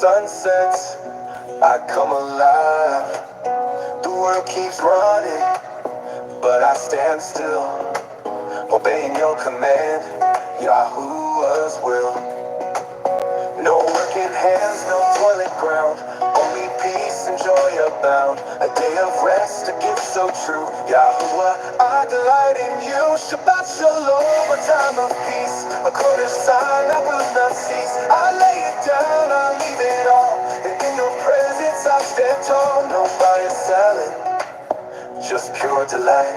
sun sets, I come alive. The world keeps running, but I stand still, obeying your command, Yahuwah's will. No working hands, no toilet ground, only peace and joy abound. A day of rest, a gift so true, Yahuwah, I delight in you. Shabbat shalom, a time of peace, a Kodesh sign that will not cease. I lay it down, I leave it all, and in your presence I stand tall. No buying, selling, just pure delight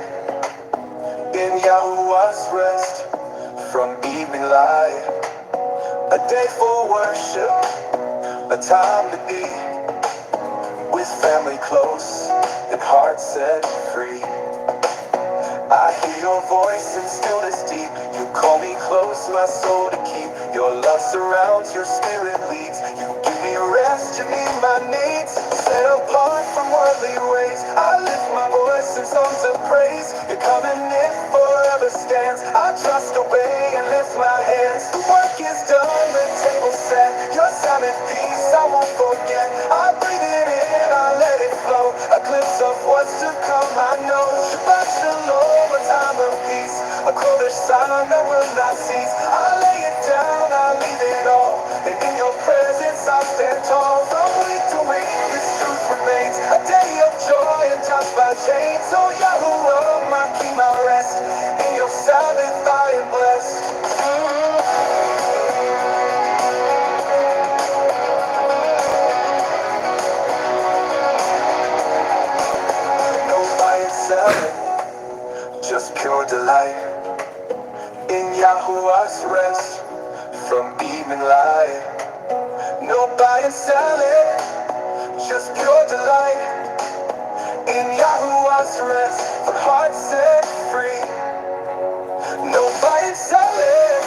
in Yahuwah's rest from evening light. A day for worship, a time to be with family close and heart set free. I hear your voice in stillness deep. You call me close, my soul to keep. Your love surrounds, your spirit leads. You give me rest, you meet my needs. Set apart from worldly ways, I lift my voice in songs of praise. Your covenant forever stands. I trust, obey, and lift my hands. The work is done, the table set. Your Sabbath peace I won't forget. I breathe it in, I let it flow. A glimpse of what's to come, I know. Shabbat shalom, a time of peace, a Kodesh sign that will not cease. I lay it down, I leave it all, and in your presence I stand tall. From week to week, this truth remains, a day of joy and touched by chains. Oh Yahuwah, my King, my rest, in your Sabbath I am blessed. No buying, selling, just pure delight in Yahuwah's rest from evening light. No buying, selling, just pure delight in Yahuwah's rest for hearts set free. No buying, selling,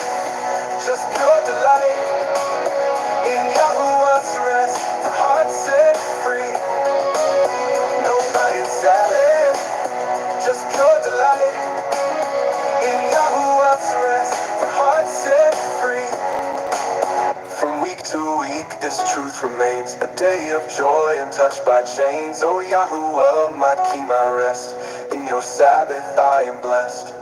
just pure delight in Yahuwah's rest for hearts set free. No buying, selling, just pure delight in Yahuwah's rest for hearts set free. From week to week, this truth remains, a day of joy and touched by chains. Oh Yahuwah, my King, my rest, in your Sabbath I am blessed.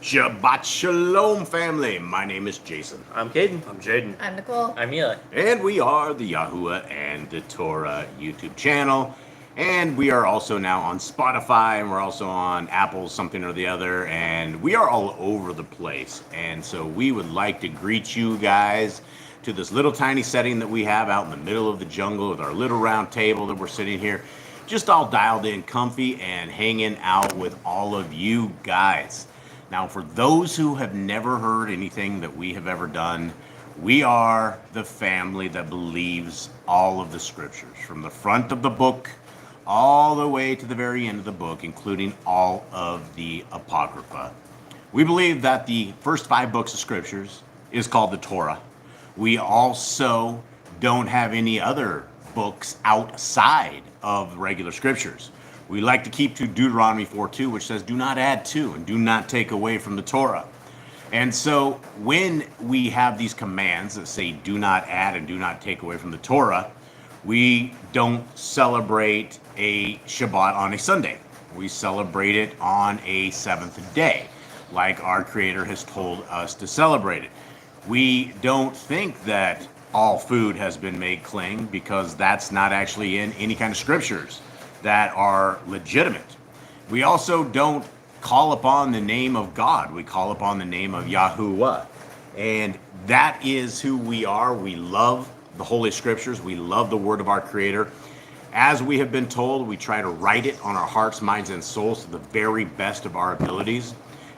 Shabbat Shalom, family. My name is Jason. I'm Caden. I'm Jaden. I'm Nicole. I'm Eli. And we are the Yahuwah and the Torah YouTube channel. And we are also now on Spotify, and we're also on Apple something or the other, and we are all over the place. And so we would like to greet you guys to this little tiny setting that we have out in the middle of the jungle with our little round table that we're sitting here, just all dialed in comfy and hanging out with all of you guys. Now, for those who have never heard anything that we have ever done, we are the family that believes all of the scriptures, from the front of the book all the way to the very end of the book, including all of the Apocrypha. We believe that the first 5 books of scriptures is called the Torah. We also don't have any other books outside of regular scriptures. We like to keep to Deuteronomy 4:2, which says, do not add to and do not take away from the Torah. And so when we have these commands that say do not add and do not take away from the Torah, we don't celebrate a Shabbat on a Sunday. We celebrate it on a 7th day, like our Creator has told us to celebrate it. We don't think that all food has been made clean, because that's not actually in any kind of scriptures that are legitimate. We also don't call upon the name of God. We call upon the name of Yahuwah. And that is who we are. We love the Holy Scriptures. We love the Word of our Creator. As we have been told, we try to write it on our hearts, minds, and souls to the very best of our abilities.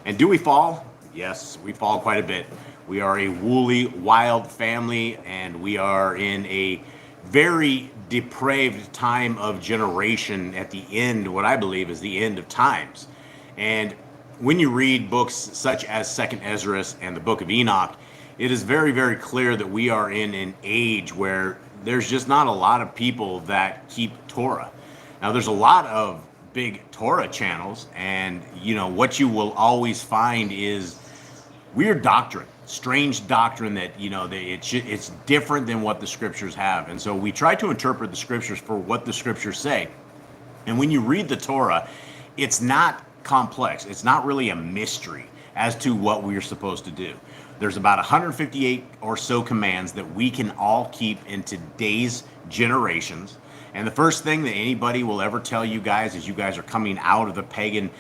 And do we fall? Yes, we fall quite a bit. We are a woolly, wild family, and we are in a very depraved time of generation at the end, what I believe is the end of times. And when you read books such as 2nd Ezra and the Book of Enoch, it is very, very clear that we are in an age where there's just not a lot of people that keep Torah. Now, there's a lot of big Torah channels, and you know what you will always find is weird doctrine. strange doctrine that, it's different than what the scriptures have. And so we try to interpret the scriptures for what the scriptures say. And when you read the Torah, it's not complex. It's not really a mystery as to what we're supposed to do. There's about 158 or so commands that we can all keep in today's generations. And the first thing that anybody will ever tell you guys is you guys are coming out of the pagan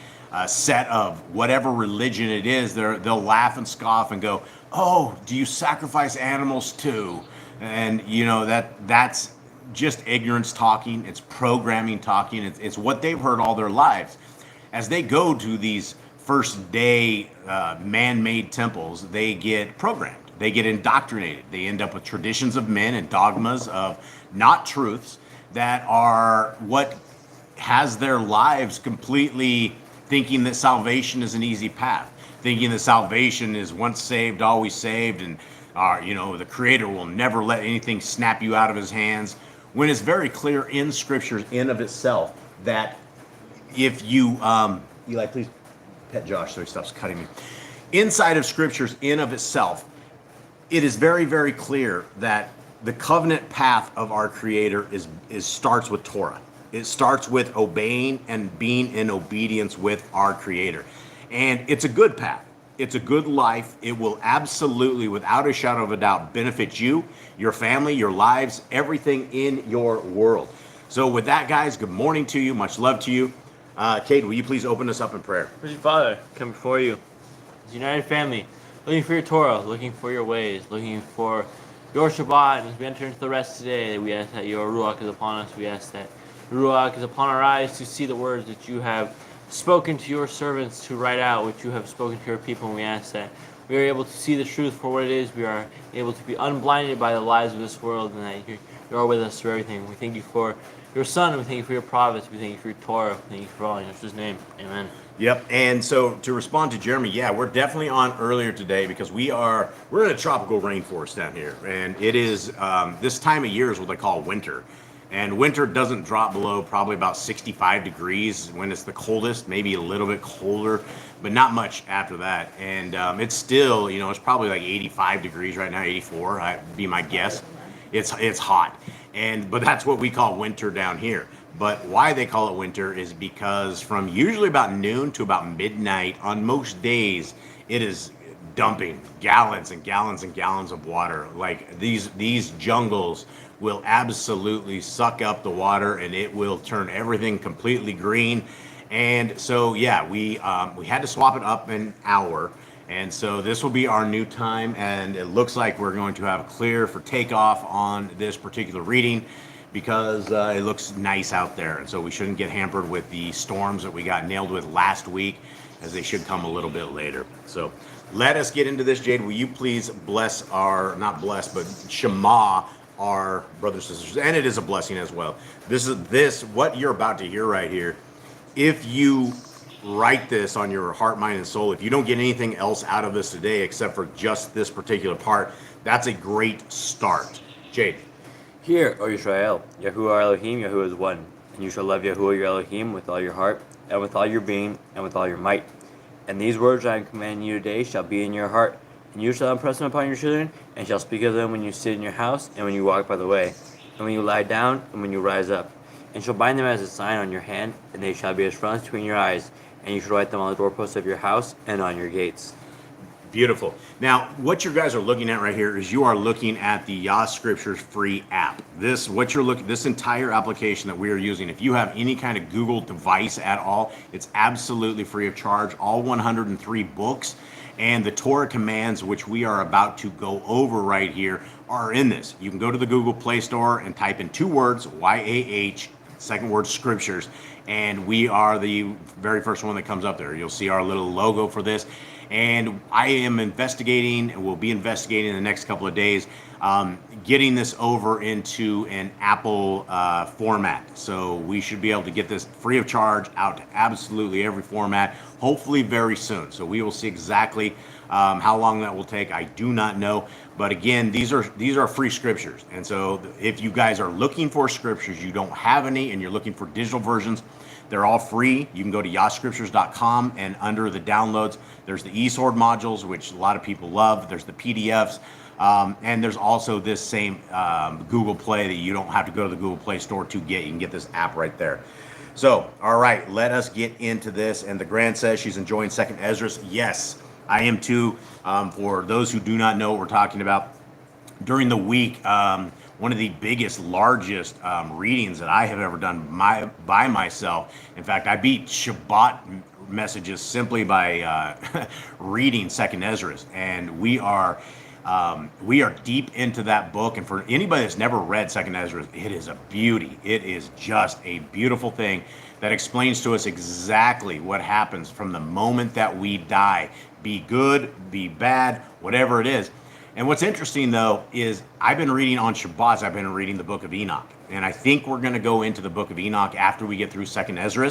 set of whatever religion it is. They'll laugh and scoff and go, "Oh, do you sacrifice animals too?" And that's just ignorance talking. It's programming talking. It's what they've heard all their lives. As they go to these first day man-made temples, they get programmed. They get indoctrinated. They end up with traditions of men and dogmas of not truths that are what has their lives completely thinking that salvation is an easy path, thinking that salvation is once saved, always saved, and the Creator will never let anything snap you out of His hands, when it's very clear in Scriptures in of itself that if you, Eli, please pet Josh so he stops cutting me. Inside of Scriptures in of itself, it is very, very clear that the covenant path of our Creator starts with Torah. It starts with obeying and being in obedience with our Creator. And it's a good path. It's a good life. It will absolutely, without a shadow of a doubt, benefit you, your family, your lives, everything in your world. So with that, guys, good morning to you. Much love to you. Kate, will you please open us up in prayer? Mercy Father, come before you as a united family, looking for your Torah, looking for your ways, looking for your Shabbat. And as we enter into the rest today, we ask that your Ruach is upon us. We ask that Ruach is upon our eyes to see the words that you have spoken to your servants to write out, which you have spoken to your people. And we ask that we are able to see the truth for what it is. We are able to be unblinded by the lies of this world, and that you are with us through everything. We thank you for your Son. We thank you for your prophets. We thank you for your Torah. We thank you for all in His name. Amen. Yep. And so to respond to Jeremy, yeah, we're definitely on earlier today because we're in a tropical rainforest down here, and it is this time of year is what they call winter. And winter doesn't drop below probably about 65 degrees when it's the coldest, maybe a little bit colder, but not much after that. And it's still, it's probably like 85 degrees right now, 84, would be my guess. It's hot. But that's what we call winter down here. But why they call it winter is because from usually about noon to about midnight on most days, it is dumping gallons and gallons and gallons of water. Like these jungles will absolutely suck up the water, and it will turn everything completely green. And so, yeah, we had to swap it up an hour. And so this will be our new time, and it looks like we're going to have clear for takeoff on this particular reading because it looks nice out there. And so we shouldn't get hampered with the storms that we got nailed with last week, as they should come a little bit later. So let us get into this. Jade, will you please bless not bless, but Shema our brothers and sisters, and it is a blessing as well. What you're about to hear right here, if you write this on your heart, mind, and soul, if you don't get anything else out of this today except for just this particular part, that's a great start. Jade. Hear, O Israel, Yahuwah our Elohim, Yahuwah is one. And you shall love Yahuwah your Elohim with all your heart, and with all your being, and with all your might. And these words I am commanding you today shall be in your heart, and you shall impress them upon your children, and shall speak of them when you sit in your house, and when you walk by the way, and when you lie down, and when you rise up. And shall bind them as a sign on your hand, and they shall be as fronts between your eyes, and you shall write them on the doorposts of your house and on your gates. Beautiful. Now, what you guys are looking at right here is you are looking at the Yah Scriptures free app. This entire application that we are using, if you have any kind of Google device at all, it's absolutely free of charge. All 103 books and the Torah commands, which we are about to go over right here, are in this. You can go to the Google Play Store and type in 2 words, YAH, second word Scriptures, and we are the very first one that comes up there. You'll see our little logo for this. And I am investigating, and will be investigating in the next couple of days, getting this over into an Apple format. So we should be able to get this free of charge out to absolutely every format, hopefully very soon. So we will see exactly How long that will take, I do not know. But again, these are free scriptures. And so if you guys are looking for scriptures, you don't have any, and you're looking for digital versions, they're all free. You can go to yahscriptures.com, and under the downloads, there's the eSword modules, which a lot of people love. There's the PDFs. And there's also this same Google Play that you don't have to go to the Google Play Store to get. You can get this app right there. So, all right, let us get into this. And the Grand says she's enjoying 2nd Ezra. Yes, I am too. For those who do not know what we're talking about, during the week, one of the biggest, largest readings that I have ever done by myself. In fact, I beat Shabbat messages simply by reading 2nd Ezra. And we are deep into that book. And for anybody that's never read 2nd Ezra, it is a beauty. It is just a beautiful thing that explains to us exactly what happens from the moment that we die. Be good, be bad, whatever it is. And what's interesting, though, is I've been reading on Shabbats, I've been reading the book of Enoch. And I think we're going to go into the book of Enoch after we get through 2nd Ezra.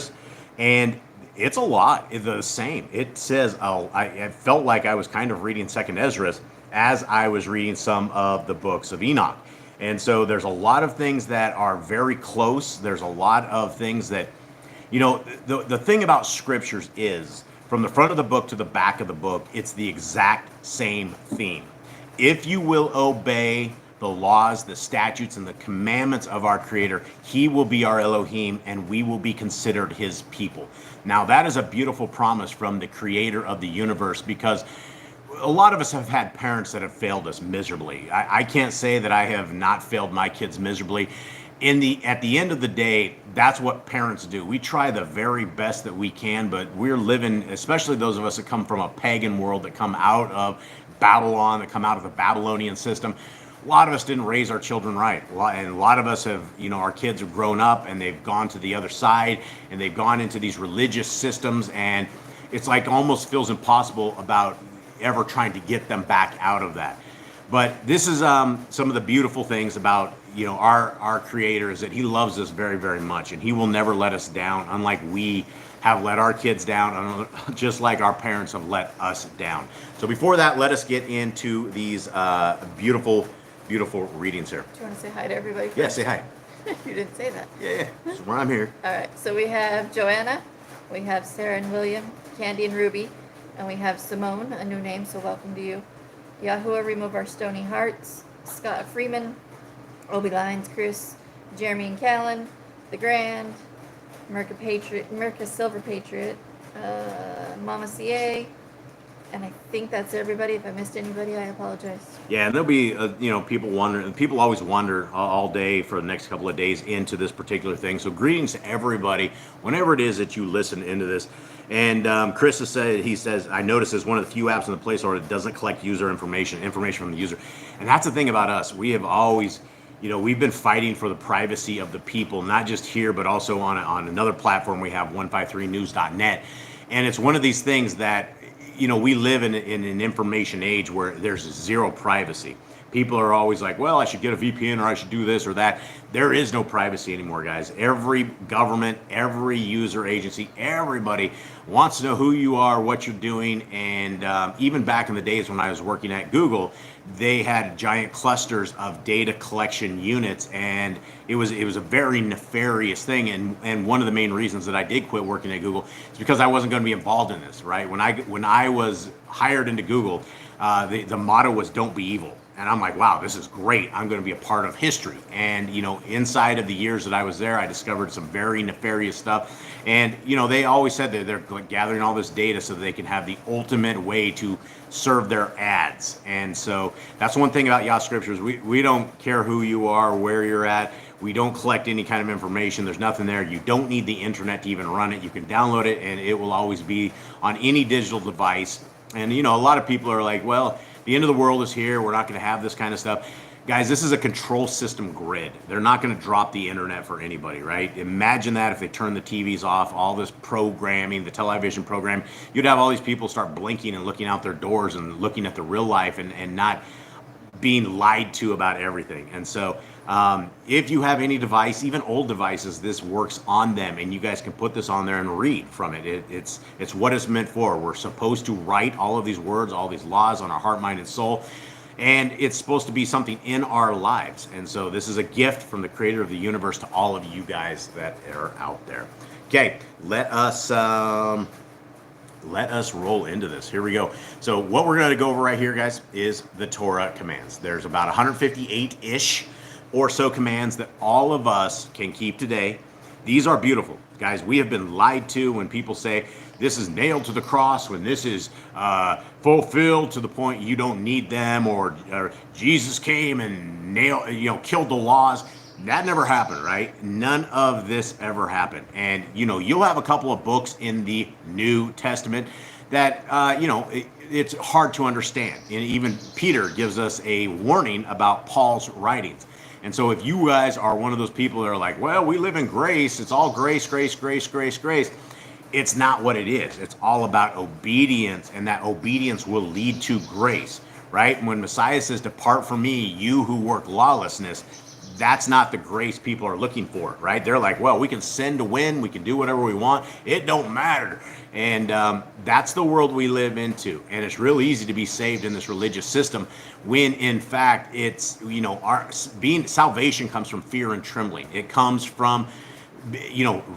And it's a lot. It's the same. It says, I felt like I was kind of reading 2nd Ezra as I was reading some of the books of Enoch. And so there's a lot of things that are very close. There's a lot of things that, the thing about scriptures is, from the front of the book to the back of the book, it's the exact same theme. If you will obey the laws, the statutes, and the commandments of our Creator, He will be our Elohim, and we will be considered His people. Now, that is a beautiful promise from the Creator of the universe, because a lot of us have had parents that have failed us miserably. I can't say that I have not failed my kids miserably. At the end of the day, that's what parents do. We try the very best that we can, but we're living, especially those of us that come from a pagan world, that come out of Babylon, that come out of the Babylonian system. A lot of us didn't raise our children right. And a lot of us have, our kids have grown up and they've gone to the other side and they've gone into these religious systems, and it's like almost feels impossible about ever trying to get them back out of that. But this is some of the beautiful things about our Creator, is that He loves us very, very much, and He will never let us down, unlike we have let our kids down, just like our parents have let us down. So before that, let us get into these beautiful, beautiful readings here. Do you want to say hi to everybody first? Yeah, say hi. You didn't say that. Yeah, that's why I'm here. All right, so we have Joanna, we have Sarah and William, Candy and Ruby, and we have Simone, a new name, so welcome to you. Yahuwah, remove our stony hearts. Scott Freeman, Obi Lyons, Chris, Jeremy and Callan, The Grand, Merca Silver Patriot, Mama CA, and I think that's everybody. If I missed anybody, I apologize. Yeah, and there'll be, people wonder, people always wonder all day for the next couple of days into this particular thing. So greetings to everybody, whenever it is that you listen into this. And Chris has said, he says, I noticed it's one of the few apps in the Play Store that doesn't collect user information from the user. And that's the thing about us. We have always, we've been fighting for the privacy of the people, not just here, but also on another platform we have, 153news.net. And it's one of these things that, we live in an information age where there's zero privacy. People are always like, well, I should get a VPN, or I should do this or that. There is no privacy anymore, guys. Every government, every user agency, everybody wants to know who you are, what you're doing. And even back in the days when I was working at Google, they had giant clusters of data collection units, and it was a very nefarious thing. And one of the main reasons that I did quit working at Google is because I wasn't going to be involved in this, right? When I was hired into Google, the motto was "Don't be evil." And I'm like, wow, this is great. I'm going to be a part of history. And, inside of the years that I was there, I discovered some very nefarious stuff. And, they always said that they're gathering all this data so that they can have the ultimate way to serve their ads. And so that's one thing about Yah Scriptures. We don't care who you are, where you're at. We don't collect any kind of information. There's nothing there. You don't need the internet to even run it. You can download it, and it will always be on any digital device. And, a lot of people are like, well, the end of the world is here. We're not going to have this kind of stuff. Guys, this is a control system grid. They're not going to drop the internet for anybody, right? Imagine that if they turn the TVs off, all this programming, the television program, you'd have all these people start blinking and looking out their doors and looking at the real life and not being lied to about everything. And so If you have any device, even old devices, this works on them, and you guys can put this on there and read from it. It's what it's meant for. We're supposed to write all of these words, all these laws on our heart, mind, and soul, and it's supposed to be something in our lives. And so this is a gift from the creator of the universe to all of you guys that are out there. Okay, let us roll into this. Here we go. So what we're going to go over right here, guys, is the Torah commands. There's about 158-ish or so commands that all of us can keep today. These are beautiful. Guys, we have been lied to when people say this is nailed to the cross, when this is fulfilled to the point you don't need them, or Jesus came and killed the laws. That never happened, right? None of this ever happened. And, you'll have a couple of books in the New Testament that, it's hard to understand. And even Peter gives us a warning about Paul's writings. And so if you guys are one of those people that are like, well, we live in grace, it's all grace, grace, grace, grace, grace. It's not what it is. It's all about obedience, and that obedience will lead to grace, right? When Messiah says, depart from me, you who work lawlessness, that's not the grace people are looking for, right? They're like, well, we can sin to win, we can do whatever we want, it don't matter. And that's the world we live into. And it's real easy to be saved in this religious system when in fact it's, salvation comes from fear and trembling. It comes from,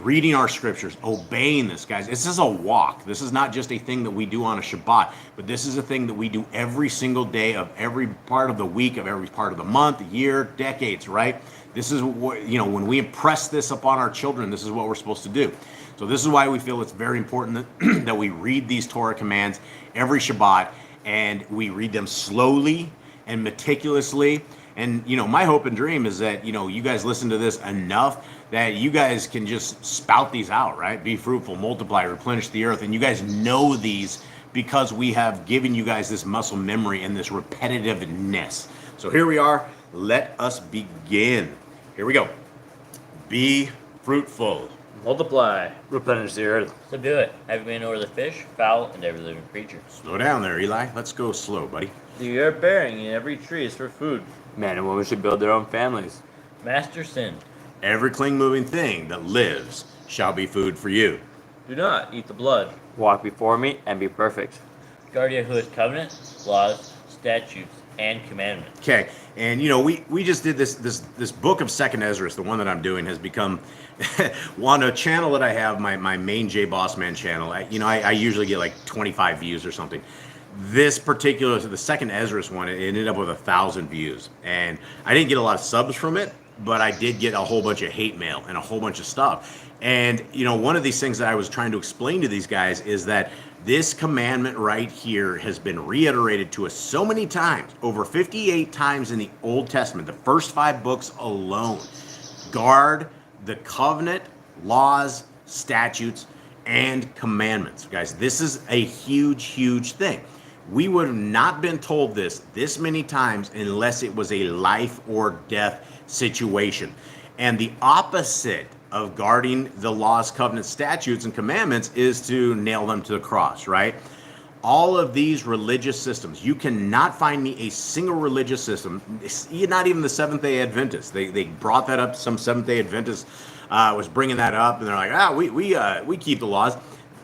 reading our scriptures, obeying this, guys. This is a walk. This is not just a thing that we do on a Shabbat, but this is a thing that we do every single day of every part of the week, of every part of the month, the year, decades, right? This is what, when we impress this upon our children, this is what we're supposed to do. So this is why we feel it's very important that we read these Torah commands every Shabbat, and we read them slowly and meticulously. And, my hope and dream is that, you guys listen to this enough that you guys can just spout these out, right? Be fruitful, multiply, replenish the earth. And you guys know these because we have given you guys this muscle memory and this repetitiveness. So here we are. Let us begin. Here we go. Be fruitful. Multiply. Replenish the earth. Subdue it. Having made over the fish, fowl, and every living creature. Slow down there, Eli. Let's go slow, buddy. The earth bearing, and every tree is for food. Man and woman should build their own families. Master sinned. Every cling-moving thing that lives shall be food for you. Do not eat the blood. Walk before me and be perfect. Guard Yahuwah's covenant, laws, statutes, and commandments. Okay, and we just did this book of Second Ezra, the one that I'm doing, has become on a channel that I have, my main J Boss Man channel. I usually get like 25 views or something. This particular, the Second Ezra one, it ended up with 1,000 views, and I didn't get a lot of subs from it, but I did get a whole bunch of hate mail and a whole bunch of stuff. And one of these things that I was trying to explain to these guys is that this commandment right here has been reiterated to us so many times, over 58 times in the Old Testament, the first 5 books alone. Guard the covenant, laws, statutes, and commandments. Guys, this is a huge, huge thing. We would have not been told this many times unless it was a life or death situation. And the opposite of guarding the laws, covenants, statutes, and commandments is to nail them to the cross, right? All of these religious systems, you cannot find me a single religious system, not even the Seventh-day Adventists. They brought that up. Some Seventh-day Adventists was bringing that up, and they're like, we keep the laws.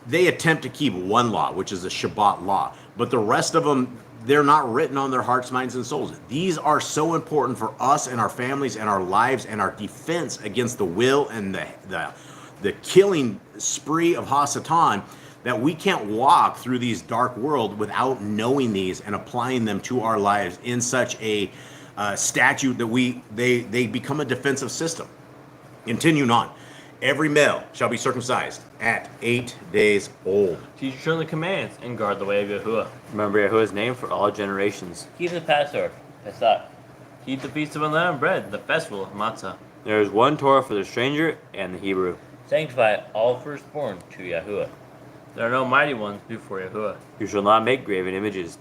They attempt to keep one law, which is the Shabbat law, but the rest of them, they're not written on their hearts, minds, and souls. These are so important for us and our families and our lives and our defense against the will and the killing spree of Hasatan, that we can't walk through these dark world without knowing these and applying them to our lives in such a statute that they become a defensive system. Continuing on. Every male shall be circumcised at 8 days old. Teach your children the commands and guard the way of Yahuwah. Remember Yahuwah's name for all generations. Keep the Passover, Pesach. Keep the feast of unleavened bread, the festival of matzah. There is one Torah for the stranger and the Hebrew. Sanctify all firstborn to Yahuwah. There are no mighty ones before Yahuwah. You shall not make graven images.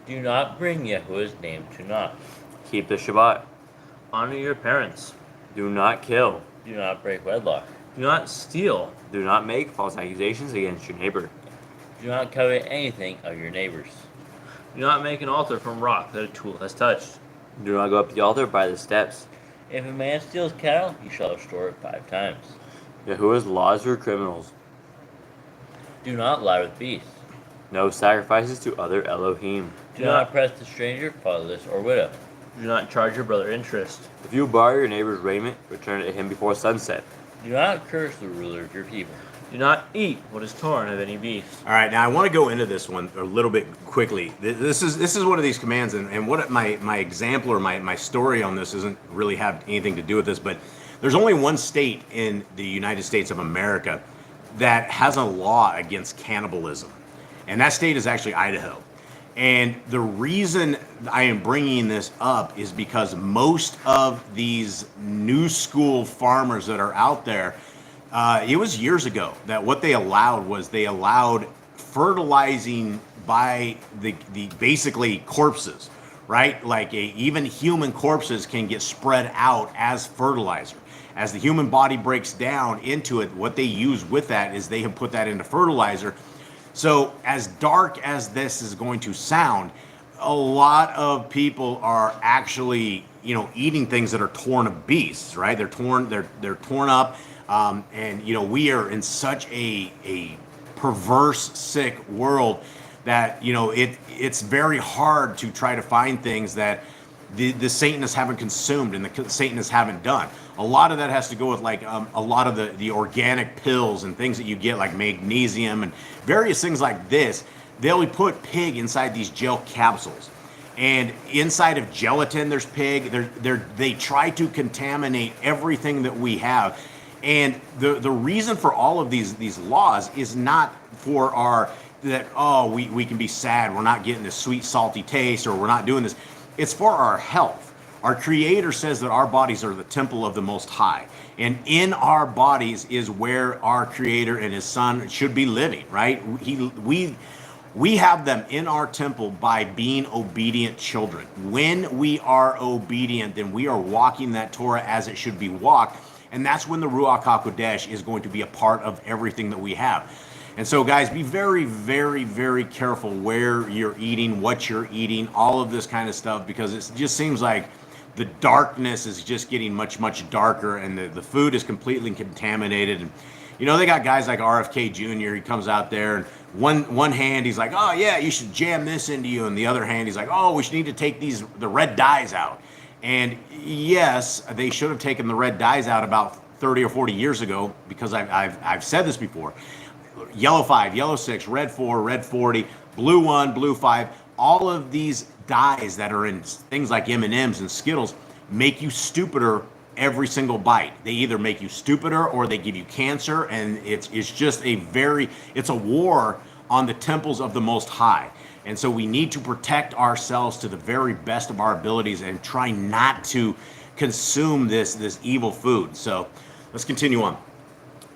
Do not bring Yahuwah's name to naught. Keep the Shabbat. Honor your parents. Do not kill. Do not break wedlock. Do not steal. Do not make false accusations against your neighbor. Do not covet anything of your neighbor's. Do not make an altar from rock that a tool has touched. Do not go up to the altar by the steps. If a man steals cattle, he shall restore it 5 times. Yahuwah's laws for criminals. Do not lie with beasts. No sacrifices to other Elohim. Do not oppress the stranger, fatherless, or widow. Do not charge your brother interest. If you borrow your neighbor's raiment, return it to him before sunset. Do not curse the ruler of your people. Do not eat what is torn of any beast. All right, now I want to go into this one a little bit quickly. This is one of these commands, and what my example or my story on this doesn't really have anything to do with this, but there's only one state in the United States of America that has a law against cannibalism, and that state is actually Idaho. And the reason I am bringing this up is because most of these new school farmers that are out there, it was years ago that what they allowed fertilizing by the basically corpses, right? Like even human corpses can get spread out as fertilizer. As the human body breaks down into it, what they use with that is they have put that into fertilizer. So as dark as this is going to sound, a lot of people are actually, eating things that are torn of beasts, right? They're torn up. And we are in such a perverse, sick world that it's very hard to try to find things that the Satanists haven't consumed and the Satanists haven't done. A lot of that has to go with a lot of the organic pills and things that you get, like magnesium and various things like this. They'll put pig inside these gel capsules, and inside of gelatin there's pig. They try to contaminate everything that we have. And the reason for all of these laws is not for we can be sad, we're not getting this sweet salty taste, or we're not doing this. It's for our health. Our Creator says that our bodies are the temple of the Most High, and in our bodies is where our Creator and His Son should be living, right? We have them in our temple by being obedient children. When we are obedient, then we are walking that Torah as it should be walked. And that's when the Ruach HaKodesh is going to be a part of everything that we have. And so, guys, be very, very, very careful where you're eating, what you're eating, all of this kind of stuff, because it just seems like the darkness is just getting much, much darker, and the food is completely contaminated. And, they got guys like RFK Jr., he comes out there, and one hand he's like, oh, yeah, you should jam this into you, and the other hand he's like, oh, we should need to take the red dyes out. And yes, they should have taken the red dyes out about 30 or 40 years ago, because I've said this before. Yellow 5, yellow 6, red 4, red 40, blue 1, blue 5, all of these dyes that are in things like M&Ms and Skittles make you stupider every single bite. They either make you stupider or they give you cancer, and it's just it's a war on the temples of the Most High. And so we need to protect ourselves to the very best of our abilities and try not to consume this evil food. So let's continue on.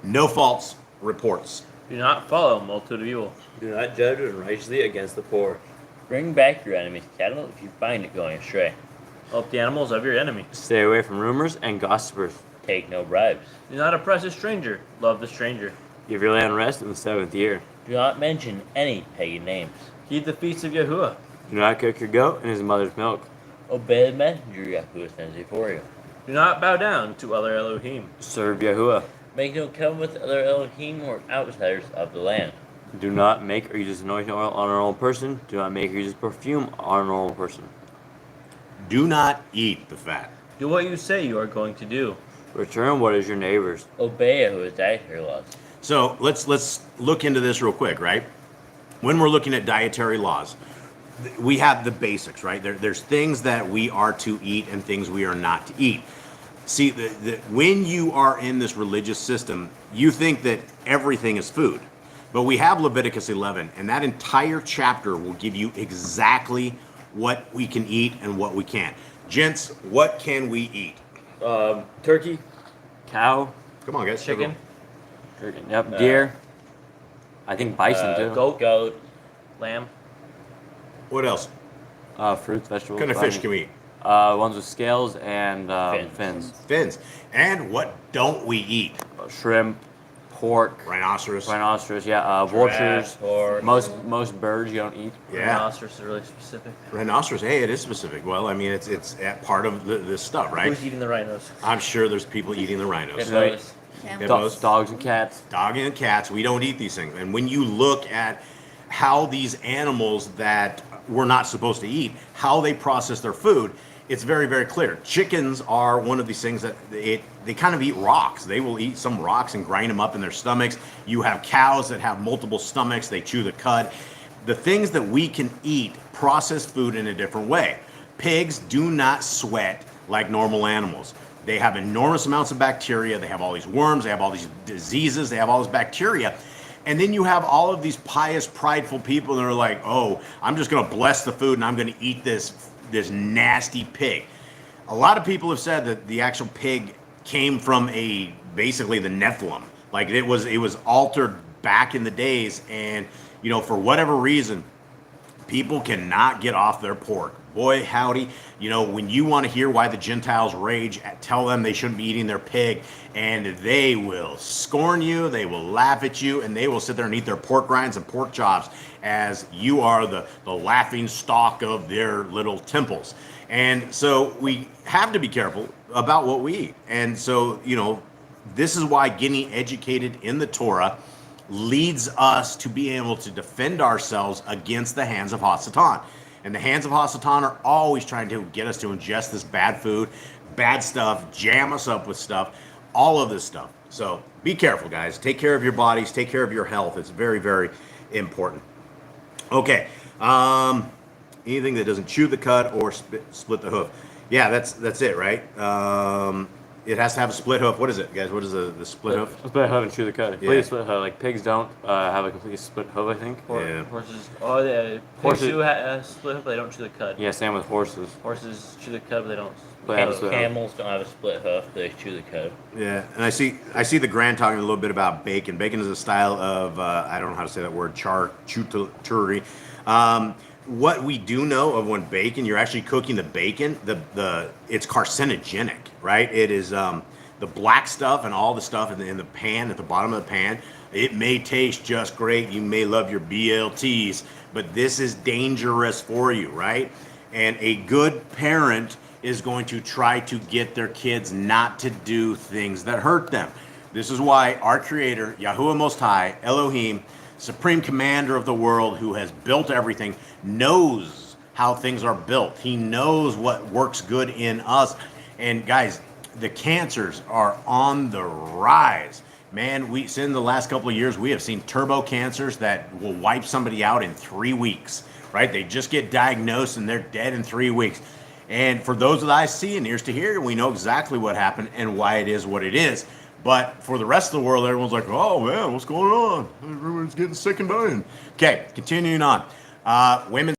No false reports. Do not follow a multitude of evil. Do not judge unrighteously against the poor. Bring back your enemy's cattle if you find it going astray. Help the animals of your enemy. Stay away from rumors and gossipers. Take no bribes. Do not oppress a stranger. Love the stranger. Give your land rest in the 7th year. Do not mention any pagan names. Keep the feast of Yahuwah. Do not cook your goat in his mother's milk. Obey the messenger Yahuwah sends before you. Do not bow down to other Elohim. Serve Yahuwah. Make no covenant with other Elohim or outsiders of the land. Do not make or use anointing oil on a normal person. Do not make or use perfume on a normal person. Do not eat the fat. Do what you say you are going to do. Return what is your neighbor's. Obey Yahuwah's dietary laws. So let's look into this real quick, right? When we're looking at dietary laws, we have the basics, right? There's things that we are to eat and things we are not to eat. See, when you are in this religious system, you think that everything is food. But we have Leviticus 11, and that entire chapter will give you exactly what we can eat and what we can't. Gents, what can we eat? Turkey, cow, Come on, guys. Chicken. turkey, yep, deer. I think bison too. Goat. Lamb. What else? Fruits, vegetables. What kind of fish can we eat? Ones with scales and fins. Fins. And what don't we eat? Shrimp, pork, Rhinoceros. yeah, vultures. horse. Most birds you don't eat. Yeah. Rhinoceros is really specific. Rhinoceros. Hey, it is specific. Well, I mean, it's part of this stuff, right? Who's eating the rhinos? I'm sure there's people eating the rhinos. Hippos. Hippos. Dogs and cats. Dog and cats, we don't eat these things. And when you look at how these animals that we're not supposed to eat, how they process their food, it's very, very clear. Chickens are one of these things that they kind of eat rocks. They will eat some rocks and grind them up in their stomachs. You have cows that have multiple stomachs. They chew the cud. The things that we can eat process food in a different way. Pigs do not sweat like normal animals. They have enormous amounts of bacteria. They have all these worms. They have all these diseases. They have all this bacteria. And then you have all of these pious, prideful people that are like, oh, I'm just going to bless the food and I'm going to eat this nasty pig. A lot of people have said that the actual pig came from basically the Nephilim. Like it was altered back in the days. And, for whatever reason, people cannot get off their pork. Boy, howdy, when you want to hear why the Gentiles rage, tell them they shouldn't be eating their pig, and they will scorn you, they will laugh at you, and they will sit there and eat their pork rinds and pork chops as you are the laughing stock of their little temples. And so we have to be careful about what we eat. And so, this is why getting educated in the Torah leads us to be able to defend ourselves against the hands of Hasatan. And the hands of Hasatan are always trying to get us to ingest this bad food, bad stuff, jam us up with stuff, all of this stuff. So be careful, guys. Take care of your bodies. Take care of your health. It's very, very important. Okay. Anything that doesn't chew the cud or split the hoof. Yeah, that's it, right? It has to have a split hoof. What is it, guys? What is the split hoof? Split hoof and chew the cud. Yeah. Please split hoof. Like pigs don't have a complete split hoof, I think. Yeah. Horses. Oh, pigs Horses- do have split hoof, but they don't chew the cud. Yeah, same with horses. Horses chew the cud, but they don't. But have a split hoof. Camels don't have a split hoof, but they chew the cud. Yeah, and I see the Grand talking a little bit about bacon. Bacon is a style of I don't know how to say that word, charcuterie. What we do know of when bacon, you're actually cooking the bacon, it's carcinogenic, right? It is the black stuff and all the stuff in the pan, at the bottom of the pan. It may taste just great. You may love your BLTs, but this is dangerous for you, right? And a good parent is going to try to get their kids not to do things that hurt them. This is why our Creator, Yahuwah Most High, Elohim, Supreme Commander of the world, who has built everything, knows how things are built. He knows what works good in us. And guys, the cancers are on the rise. Man, in the last couple of years, we have seen turbo cancers that will wipe somebody out in 3 weeks, right? They just get diagnosed and they're dead in 3 weeks. And for those with eyes to see and ears to hear, we know exactly what happened and why it is what it is. But for the rest of the world, everyone's like, oh man, what's going on? Everyone's getting sick and dying. Okay, continuing on. Women's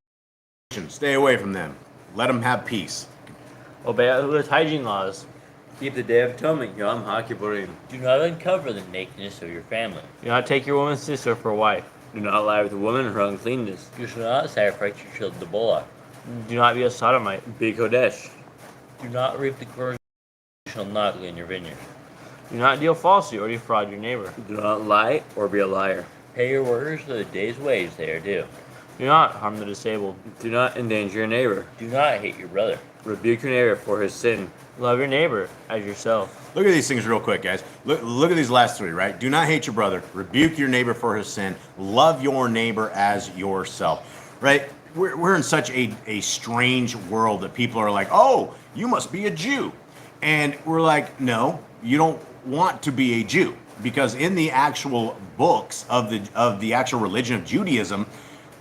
stay away from them. Let them have peace. Obey Yahuwah's hygiene laws. Keep the Day of Atonement. Yom HaKippurim. Do not uncover the nakedness of your family. Do not take your woman's sister for a wife. Do not lie with a woman or her uncleanness. You shall not sacrifice your children to Bullock. Do not be a sodomite. Be Kodesh. Do not reap the glory. You shall not glean your vineyard. Do not deal falsely or defraud your neighbor. Do not lie or be a liar. Pay your workers for the day's wage they are due. Do not harm the disabled. Do not endanger your neighbor. Do not hate your brother. Rebuke your neighbor for his sin. Love your neighbor as yourself. Look at these things real quick, guys. Look at these last three, right? Do not hate your brother. Rebuke your neighbor for his sin. Love your neighbor as yourself, right? We're in such a strange world that people are like, oh, you must be a Jew. And we're like, no, you don't want to be a Jew. Because in the actual books of the actual religion of Judaism,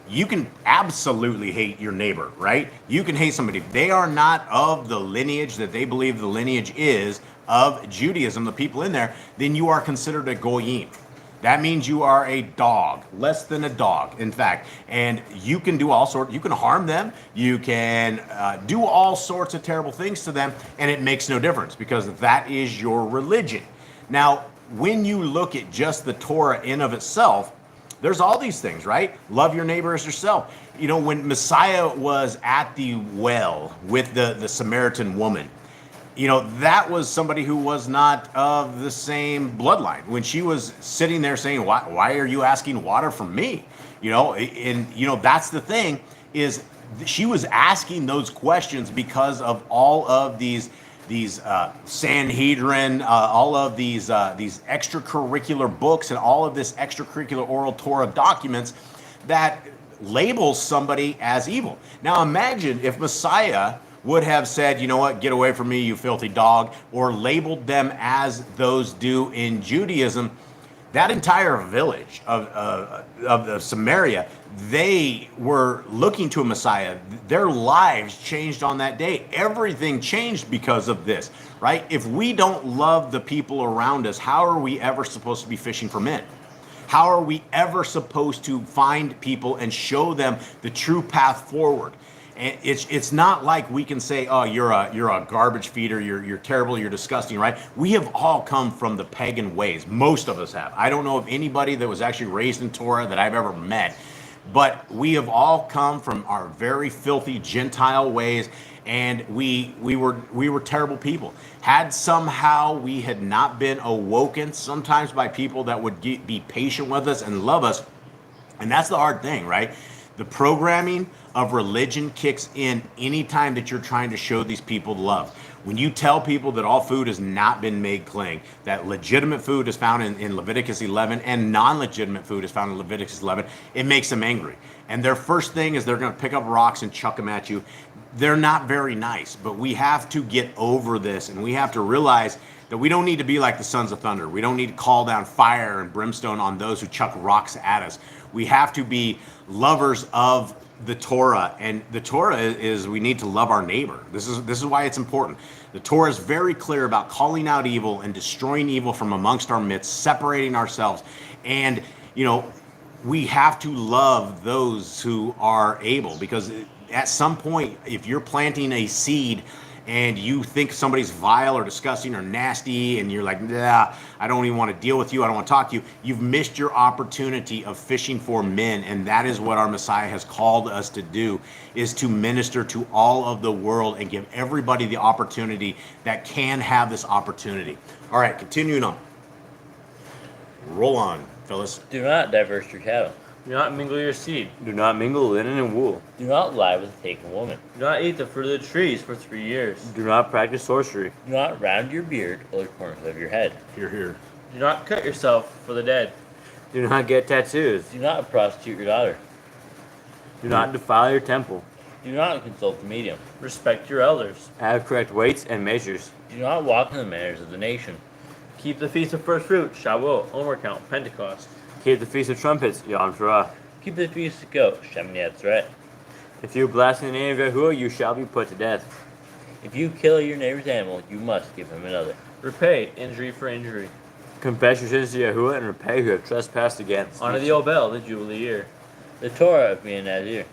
you can absolutely hate your neighbor, right? You can hate somebody. If they are not of the lineage that they believe the lineage is of Judaism, the people in there, then you are considered a goyim. That means you are a dog, less than a dog, in fact. And you can do all sorts, you can harm them, you can do all sorts of terrible things to them, and it makes no difference because that is your religion. Now, when you look at just the Torah in of itself, there's all these things, right? Love your neighbor as yourself. You know, when Messiah was at the well with the Samaritan woman, that was somebody who was not of the same bloodline. When she was sitting there saying, why are you asking water from me? That's the thing, is she was asking those questions because of all of these Sanhedrin, all of these extracurricular books and all of this extracurricular oral Torah documents that labels somebody as evil. Now imagine if Messiah would have said, you know what, get away from me, you filthy dog, or labeled them as those do in Judaism. That entire village of Samaria, they were looking to a Messiah. Their lives changed on that day. Everything changed because of this, right? If we don't love the people around us, how are we ever supposed to be fishing for men? How are we ever supposed to find people and show them the true path forward? And it's not like we can say, oh, you're a garbage feeder, you're terrible, you're disgusting, right? We have all come from the pagan ways. Most of us have. I don't know of anybody that was actually raised in Torah that I've ever met, but we have all come from our very filthy Gentile ways, and we were terrible people. Had somehow we had not been awoken, sometimes by people that would be patient with us and love us, and that's the hard thing, right? The programming of religion kicks in anytime that you're trying to show these people love. When you tell people that all food has not been made clean, that legitimate food is found in Leviticus 11 and non-legitimate food is found in Leviticus 11, it makes them angry. And their first thing is they're going to pick up rocks and chuck them at you. They're not very nice, but we have to get over this, and we have to realize that we don't need to be like the sons of thunder. We don't need to call down fire and brimstone on those who chuck rocks at us. We have to be lovers of the Torah, and the Torah is we need to love our neighbor. This is why it's important. The Torah is very clear about calling out evil and destroying evil from amongst our midst, separating ourselves, and we have to love those who are able, because at some point, if you're planting a seed and you think somebody's vile or disgusting or nasty, and you're like, nah, I don't even want to deal with you, I don't want to talk to you, you've missed your opportunity of fishing for men. And that is what our Messiah has called us to do, is to minister to all of the world and give everybody the opportunity that can have this opportunity. All right, continuing on. Roll on, fellas. Do not diverse your cattle. Do not mingle your seed. Do not mingle linen and wool. Do not lie with a taken woman. Do not eat the fruit of the trees for 3 years. Do not practice sorcery. Do not round your beard or the corners of your head. Hear, hear. Do not cut yourself for the dead. Do not get tattoos. Do not prostitute your daughter. Do not defile your temple. Do not consult the medium. Respect your elders. Have correct weights and measures. Do not walk in the manners of the nation. Keep the feast of first fruit, Shavuot, Omer count, Pentecost. Keep the feast of trumpets, Yom Teruah. Keep the feast of goat, Shemini Atzeret. If you blaspheme the name of Yahuwah, you shall be put to death. If you kill your neighbor's animal, you must give him another. Repay injury for injury. Confess your sins to Yahuwah and repay who have trespassed against. Honor the Obel, the Jubilee year. The Torah of being Nazir.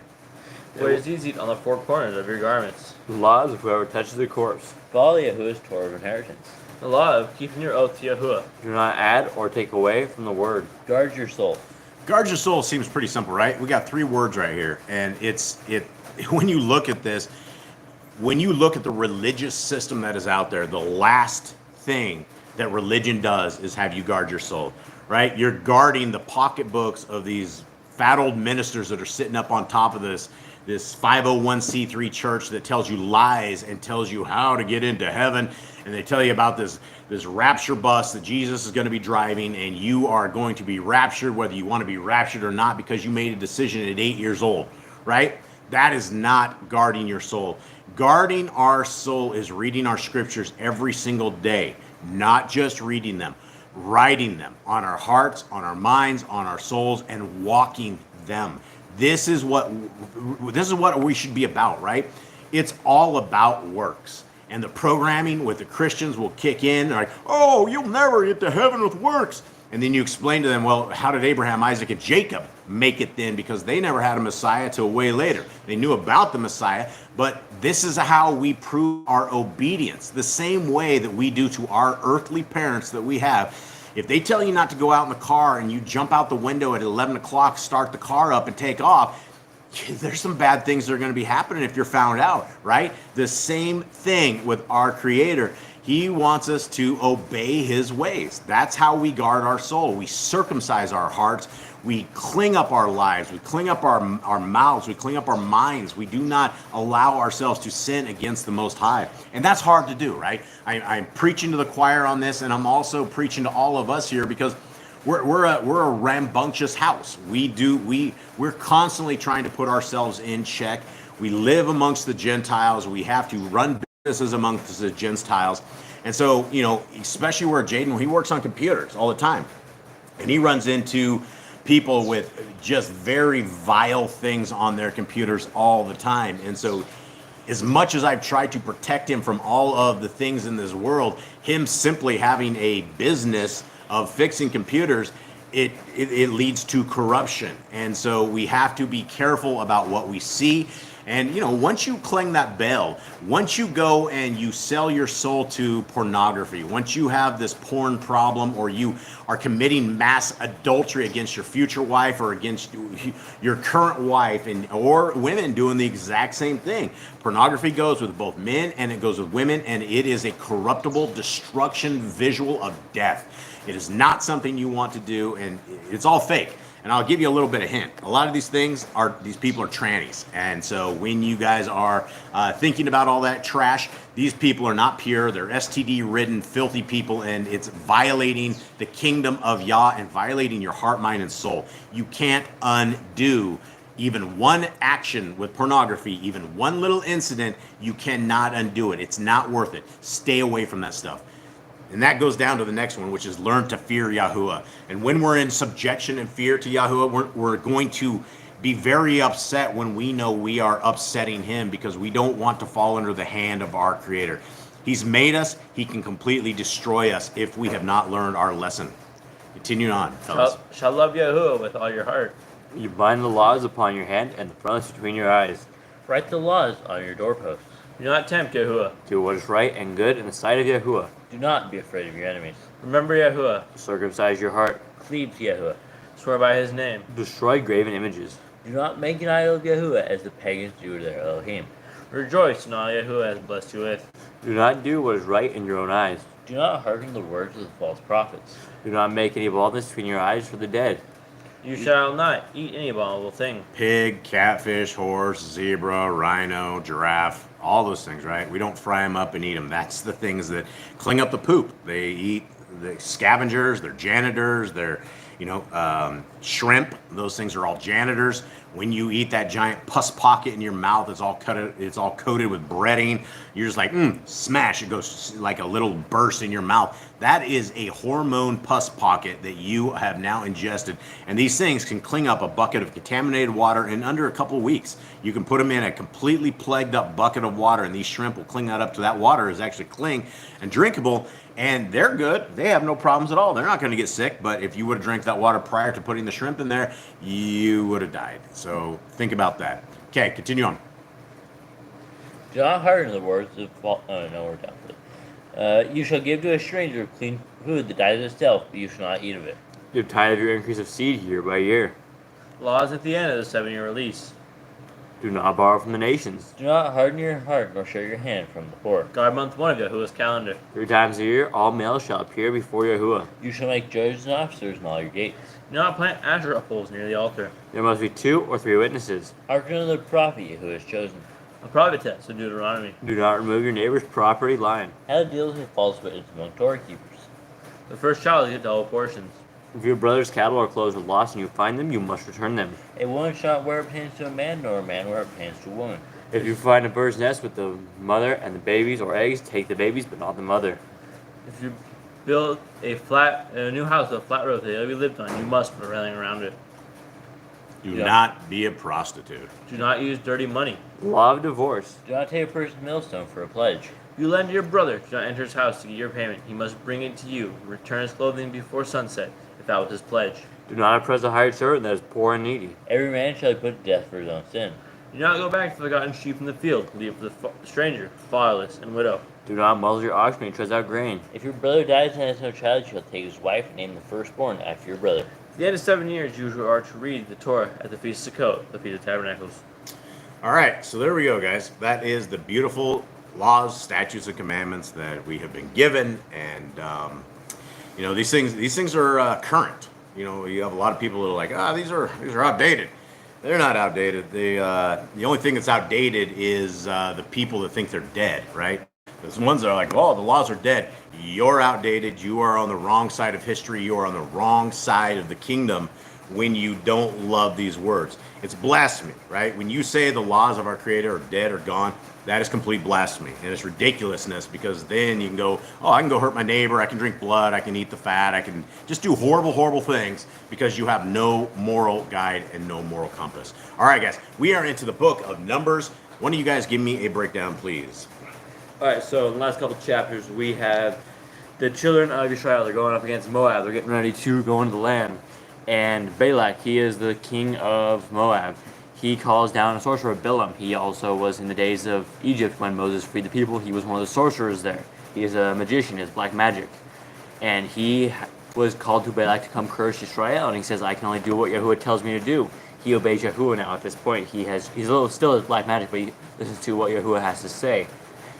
Wear zizit on the four corners of your garments. The laws of whoever touches the corpse. Follow Yahuwah's Torah of inheritance. The law of keeping your oath to Yahuwah. Do not add or take away from the word. Guard your soul. Guard your soul seems pretty simple, right? We got 3 words right here, and when you look at this, when you look at the religious system that is out there, the last thing that religion does is have you guard your soul, right? You're guarding the pocketbooks of these fat old ministers that are sitting up on top of this 501c3 church that tells you lies and tells you how to get into heaven, and they tell you about this rapture bus that Jesus is going to be driving, and you are going to be raptured whether you want to be raptured or not because you made a decision at 8 years old, right? That is not guarding your soul. Guarding our soul is reading our scriptures every single day, not just reading them, writing them on our hearts, on our minds, on our souls, and walking them. This is what we should be about, right? It's all about works. And the programming with the Christians will kick in, like, oh, you'll never get to heaven with works. And then you explain to them, well, how did Abraham, Isaac, and Jacob make it then? Because they never had a Messiah till way later. They knew about the Messiah, but this is how we prove our obedience, the same way that we do to our earthly parents that we have. If they tell you not to go out in the car and you jump out the window at 11 o'clock, start the car up and take off, there's some bad things that are going to be happening if you're found out, right? The same thing with our Creator. He wants us to obey His ways. That's how we guard our soul. We circumcise our hearts. We cling up our lives. We cling up our mouths. We cling up our minds. We do not allow ourselves to sin against the Most High. And that's hard to do, right? I'm preaching to the choir on this, and I'm also preaching to all of us here because we're a rambunctious house. We're constantly trying to put ourselves in check. We live amongst the Gentiles. We have to run businesses amongst the Gentiles. And so, especially where Jaden, he works on computers all the time. And he runs into people with just very vile things on their computers all the time. And so as much as I've tried to protect him from all of the things in this world, him simply having a business of fixing computers, it leads to corruption. And so we have to be careful about what we see. And once you cling that bell, once you go and you sell your soul to pornography, once you have this porn problem, or you are committing mass adultery against your future wife or against your current wife, or women doing the exact same thing. Pornography goes with both men and it goes with women, and it is a corruptible destruction visual of death. It is not something you want to do, and it's all fake. And I'll give you a little bit of hint. A lot of these people are trannies. And so when you guys are thinking about all that trash, these people are not pure. They're STD-ridden, filthy people, and it's violating the kingdom of Yah and violating your heart, mind, and soul. You can't undo even one action with pornography, even one little incident. You cannot undo it. It's not worth it. Stay away from that stuff. And that goes down to the next one, which is learn to fear Yahuwah. And when we're in subjection and fear to Yahuwah, we're going to be very upset when we know we are upsetting Him, because we don't want to fall under the hand of our Creator. He's made us. He can completely destroy us if we have not learned our lesson. Continuing on, fellas. Shall love Yahuwah with all your heart. You bind the laws upon your hand and the frontlets between your eyes. Write the laws on your doorposts. Do not tempt Yahuwah. Do what is right and good in the sight of Yahuwah. Do not be afraid of your enemies. Remember Yahuwah. Circumcise your heart. Cleave to Yahuwah. Swear by His name. Destroy graven images. Do not make an idol of Yahuwah as the pagans do to their Elohim. Rejoice in all Yahuwah has blessed you with. Do not do what is right in your own eyes. Do not hearken the words of the false prophets. Do not make any baldness between your eyes for the dead. You shall not eat any abominable thing. Pig, catfish, horse, zebra, rhino, giraffe, all those things, right? We don't fry them up and eat them. That's the things that clean up the poop. They eat the scavengers, they're janitors, they're, shrimp. Those things are all janitors. When you eat that giant pus pocket in your mouth, it's all coated with breading. You're just like, smash. It goes like a little burst in your mouth. That is a hormone pus pocket that you have now ingested. And these things can clean up a bucket of contaminated water in under a couple of weeks. You can put them in a completely plagued up bucket of water, and these shrimp will clean that up to that water is actually clean and drinkable. And they're good. They have no problems at all. They're not going to get sick. But if you would have drank that water prior to putting the shrimp in there, you would have died. So think about that. Okay, continue on. Do not harden the words of false. Oh, no, we're done with it. You shall give to a stranger clean food that dies of itself, but you shall not eat of it. Give tithe of your increase of seed year by year. Laws at the end of the 7-year release. Do not borrow from the nations. Do not harden your heart, nor show your hand from the poor. Guard month 1 of Yahuwah's calendar. 3 times a year, all males shall appear before Yahuwah. You shall make judges and officers in all your gates. Do not plant Asherah poles near the altar. There must be 2 or 3 witnesses. Hearken to the prophet who is chosen. A prophetess of Deuteronomy. Do not remove your neighbor's property lying. How deals with false witness among Torah keepers. The first child is get double portions. If your brother's cattle or clothes are lost and you find them, you must return them. A woman shall not wear pants to a man, nor a man wear pants to a woman. If you find a bird's nest with the mother and the babies or eggs, take the babies but not the mother. If you build a new house with a flat roof that will be lived on, you must put a railing around it. Do not be a prostitute. Do not use dirty money. Law of divorce. Do not take a person's millstone for a pledge. If you lend to your brother, do not enter his house to get your payment. He must bring it to you. Return his clothing before sunset, if that was his pledge. Do not oppress a hired servant that is poor and needy. Every man shall be put to death for his own sin. Do not go back to the forgotten sheep in the field. Leave for the stranger, fatherless, and widow. Do not muzzle your ox when he treads out grain. If your brother dies and has no child, you shall take his wife and name the firstborn after your brother. At the end of 7 years, you are to read the Torah at the Feast of Sukkot, the Feast of Tabernacles. All right, so there we go, guys. That is the beautiful laws, statutes, and commandments that we have been given, and these things are current. You have a lot of people that are like, these are outdated. They're not outdated. The only thing that's outdated is the people that think they're dead, right? There's ones that are like, oh, the laws are dead. You're outdated. You are on the wrong side of history. You are on the wrong side of the kingdom when you don't love these words. It's blasphemy, right? When you say the laws of our Creator are dead or gone, that is complete blasphemy. And it's ridiculousness, because then you can go, oh, I can go hurt my neighbor. I can drink blood. I can eat the fat. I can just do horrible, horrible things because you have no moral guide and no moral compass. All right, guys, we are into the book of Numbers. One of you guys give me a breakdown, please. All right, so in the last couple chapters, we have the children of Israel. They're going up against Moab. They're getting ready to go into the land. And Balak, he is the king of Moab. He calls down a sorcerer, Bilam. He also was in the days of Egypt when Moses freed the people. He was one of the sorcerers there. He is a magician. He has black magic. And he was called to Balak to come curse Israel. And he says, I can only do what Yahuwah tells me to do. He obeys Yahuwah now at this point. Still has black magic, but he listens to what Yahuwah has to say.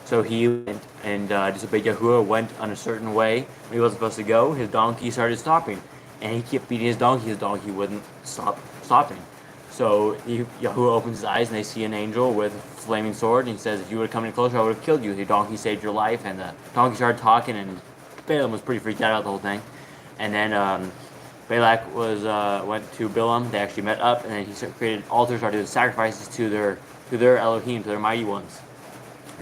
So he went and disobeyed Yahuwah, went on a certain way. When he wasn't supposed to go, his donkey started stopping. And he kept beating his donkey wouldn't stop stopping. So Yahuwah opens his eyes and they see an angel with a flaming sword. And he says, if you would have come any closer, I would have killed you. Your donkey saved your life. And the donkey started talking, and Balaam was pretty freaked out about the whole thing. And then Balak went to Bilam. They actually met up, and then he created altars, started doing sacrifices to their Elohim, to their mighty ones.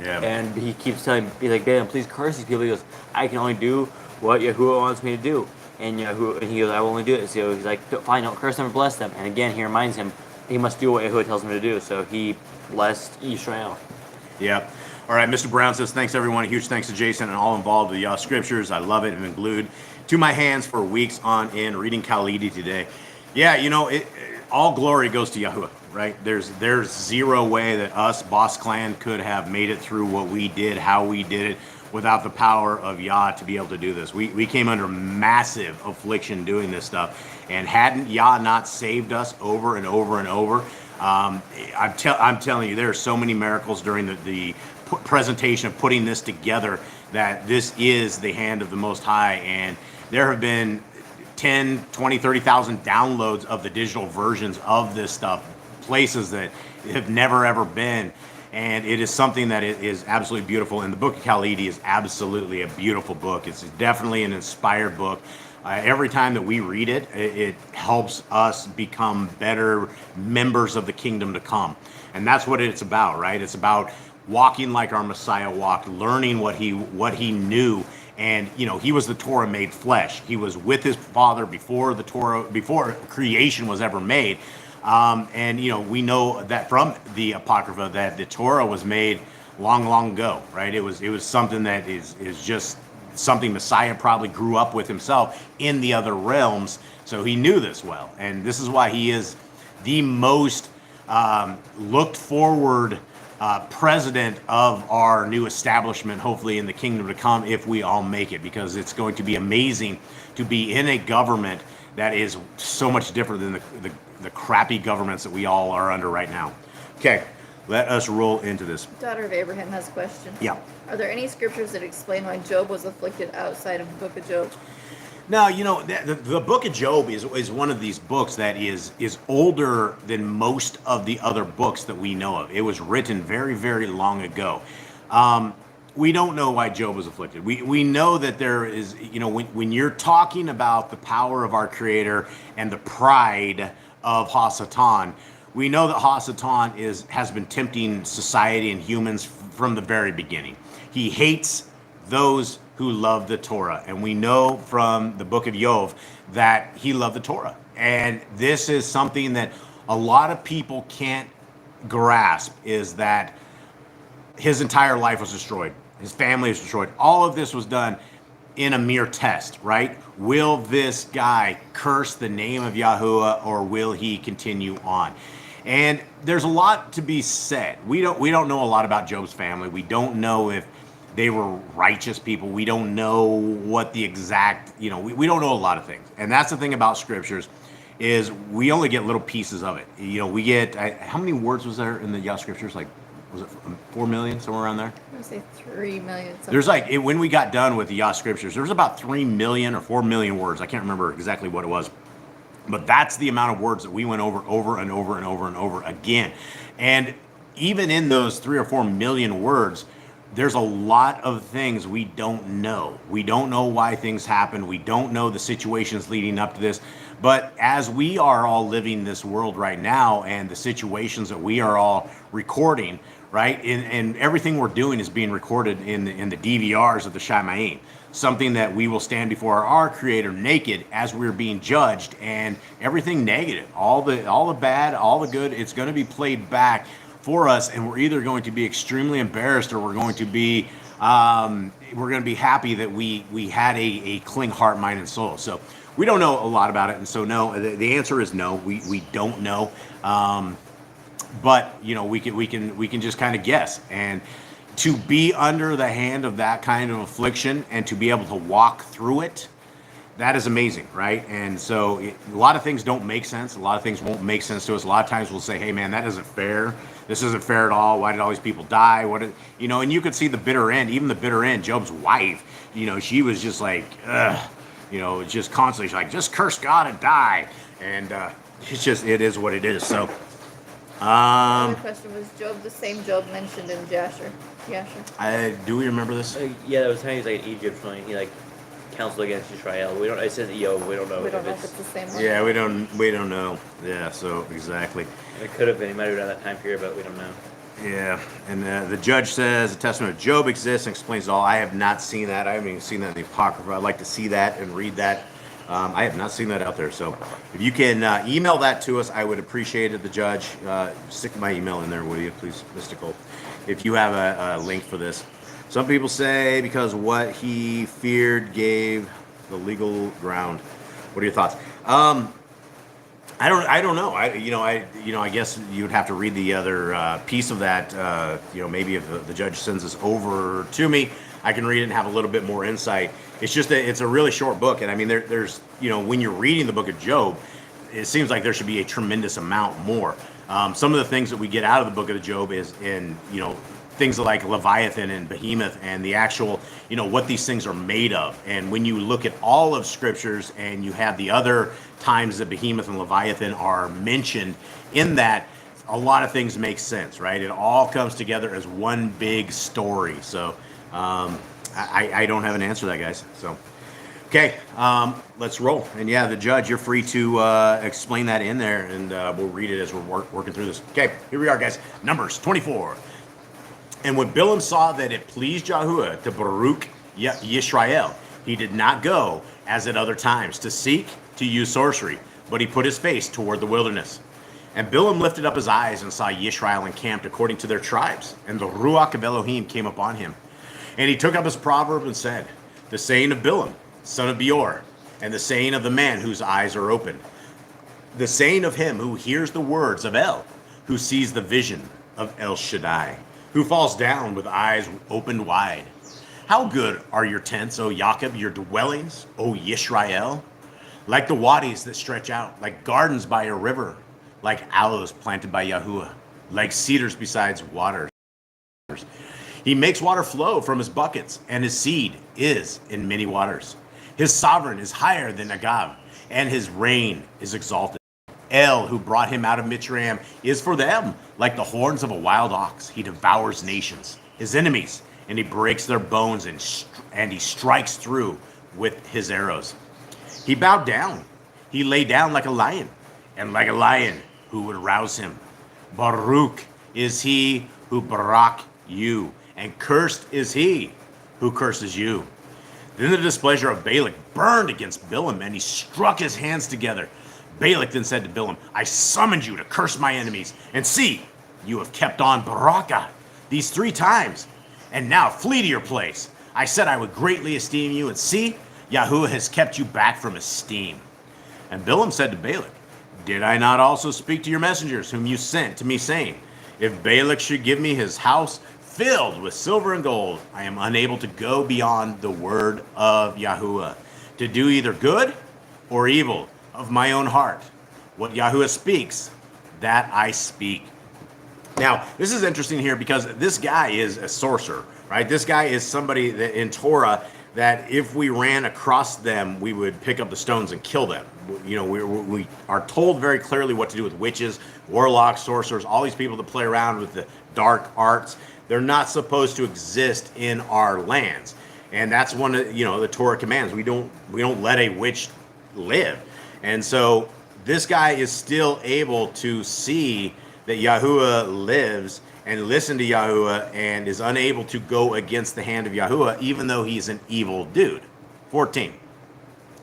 Yeah. And he keeps telling, Balaam, please curse these people. He goes, I can only do what Yahuwah wants me to do. And he goes, I will only do it. So he's like, fine, don't curse them or bless them. And again, he reminds him he must do what Yahuwah tells him to do. So he blessed Israel. Yeah. All right, Mr. Brown says, thanks, everyone. A huge thanks to Jason and all involved with the Yah Scriptures. I love it. I've been glued to my hands for weeks on end reading Khalidi today. Yeah, all glory goes to Yahuwah, right? There's zero way that us, Boss Clan, could have made it through what we did, how we did it, without the power of Yah to be able to do this. We came under massive affliction doing this stuff, and hadn't Yah not saved us over and over and over, I'm telling you, there are so many miracles during the presentation of putting this together that this is the hand of the Most High, and there have been 10, 20, 30,000 downloads of the digital versions of this stuff, places that have never ever been. And it is something that is absolutely beautiful. And the Book of Khalidi is absolutely a beautiful book. It's definitely an inspired book. Every time that we read it, it helps us become better members of the kingdom to come. And that's what it's about, right? It's about walking like our Messiah walked, learning what he knew. And, he was the Torah made flesh. He was with his Father before creation was ever made. And we know that from the Apocrypha that the Torah was made long, long ago, right? It was something that is just something Messiah probably grew up with himself in the other realms, so he knew this well. And this is why he is the most looked forward president of our new establishment, hopefully in the kingdom to come, if we all make it, because it's going to be amazing to be in a government that is so much different than the crappy governments that we all are under right now. Okay, let us roll into this. Daughter of Abraham has a question. Yeah. Are there any scriptures that explain why Job was afflicted outside of the book of Job? Now, the book of Job is one of these books that is older than most of the other books that we know of. It was written very, very long ago. We don't know why Job was afflicted. We know that there is, when you're talking about the power of our Creator and the pride of Hasatan, we know that Hasatan has been tempting society and humans from the very beginning. He hates those who love the Torah, and we know from the book of Job that he loved the Torah. And this is something that a lot of people can't grasp, is that his entire life was destroyed. His family was destroyed. All of this was done in a mere test, right? Will this guy curse the name of Yahuwah, or will he continue on? And there's a lot to be said. We don't know a lot about Job's family. We don't know if they were righteous people. We don't know what the exact, we don't know a lot of things. And that's the thing about scriptures is we only get little pieces of it. We get, how many words was there in the Yah Scriptures? Like, was it 4 million, somewhere around there? I would say 3 million. Something. There's when we got done with the Yah Scriptures, there was about 3 million or 4 million words. I can't remember exactly what it was. But that's the amount of words that we went over and over and over and over again. And even in those 3 or 4 million words, there's a lot of things we don't know. We don't know why things happen. We don't know the situations leading up to this. But as we are all living this world right now and the situations that we are all recording, right, and everything we're doing is being recorded in the DVRs of the Shamayim, something that we will stand before our Creator naked as we're being judged, and everything negative, all the bad, all the good, it's going to be played back for us, and we're either going to be extremely embarrassed or we're going to be happy that we had a clean heart, mind, and soul. So we don't know a lot about it, and so no, the answer is no. We don't know, but we can just kind of guess. And to be under the hand of that kind of affliction and to be able to walk through it, that is amazing, right? And so a lot of things don't make sense. A lot of things won't make sense to us. A lot of times we'll say, hey man, that isn't fair. This isn't fair at all. Why did all these people die? And you could see the bitter end, even the bitter end. Job's wife, she was just like, just constantly, she's like, just curse God and die. And it is what it is. So, Another question, was Job the same Job mentioned in Jasher? Do we remember this? Yeah, that was time he was like in Egypt, when he like counseled against Israel. We don't. It says Eov. We don't know. We don't know if it's the same one. Yeah, we don't know. Yeah, so exactly. It could have been. He might have done that time period, but we don't know. Yeah, and the judge says the testament of Job exists and explains it all. I have not seen that. I haven't even seen that in the Apocrypha. I'd like to see that and read that. I have not seen that out there. So if you can email that to us, I would appreciate it. The judge, stick my email in there, will you, please, Mystical, if you have a link for this. Some people say because what he feared gave the legal ground. What are your thoughts? I don't know. I guess you'd have to read the other piece of that. Maybe if the judge sends this over to me, I can read it and have a little bit more insight. It's just that it's a really short book, and I mean, there's when you're reading the book of Job, it seems like there should be a tremendous amount more. Some of the things that we get out of the book of Job is things like Leviathan and Behemoth and the actual, what these things are made of. And when you look at all of scriptures and you have the other times that Behemoth and Leviathan are mentioned in that, a lot of things make sense, right? It all comes together as one big story. So I don't have an answer to that, guys. So, okay, let's roll. And yeah, the judge, you're free to explain that in there, and we'll read it as we're working through this. Okay, here we are, guys. Numbers 24. And when Bilam saw that it pleased Yahuwah to Baruch Yisrael, he did not go, as at other times, to seek to use sorcery, but he put his face toward the wilderness. And Bilam lifted up his eyes and saw Yisrael encamped according to their tribes, and the Ruach of Elohim came upon him. And he took up his proverb and said, the saying of Bilam, son of Beor, and the saying of the man whose eyes are open, the saying of him who hears the words of El, who sees the vision of El Shaddai, who falls down with eyes opened wide. How good are your tents, O Jacob, your dwellings, O Yisrael? Like the wadis that stretch out, like gardens by a river, like aloes planted by Yahuwah, like cedars besides waters. He makes water flow from his buckets, and his seed is in many waters. His sovereign is higher than Agab, and his reign is exalted. El, who brought him out of Mitzrayim, is for them like the horns of a wild ox. He devours nations, his enemies, and he breaks their bones, and he strikes through with his arrows. He bowed down. He lay down like a lion, and like a lion, who would rouse him? Baruch is he who barak you, and cursed is he who curses you. Then the displeasure of Balak burned against Bilam, and he struck his hands together. Balak then said to Bilam, I summoned you to curse my enemies, and see, you have kept on baraka these 3 times, and now flee to your place. I said I would greatly esteem you, and see, Yahuwah has kept you back from esteem. And Bilam said to Balak, did I not also speak to your messengers, whom you sent to me, saying, if Balak should give me his house filled with silver and gold, I am unable to go beyond the word of Yahuwah, to do either good or evil of my own heart. What Yahuwah speaks, that I speak. Now, this is interesting here because this guy is a sorcerer, right? This guy is somebody that in Torah that if we ran across them, we would pick up the stones and kill them. You know, we are told very clearly what to do with witches, warlocks, sorcerers, all these people that play around with the dark arts. They're not supposed to exist in our lands. And that's one of, you know, the Torah commands. We don't let a witch live. And so this guy is still able to see that Yahuwah lives and listen to Yahuwah and is unable to go against the hand of Yahuwah, even though he's an evil dude. 14.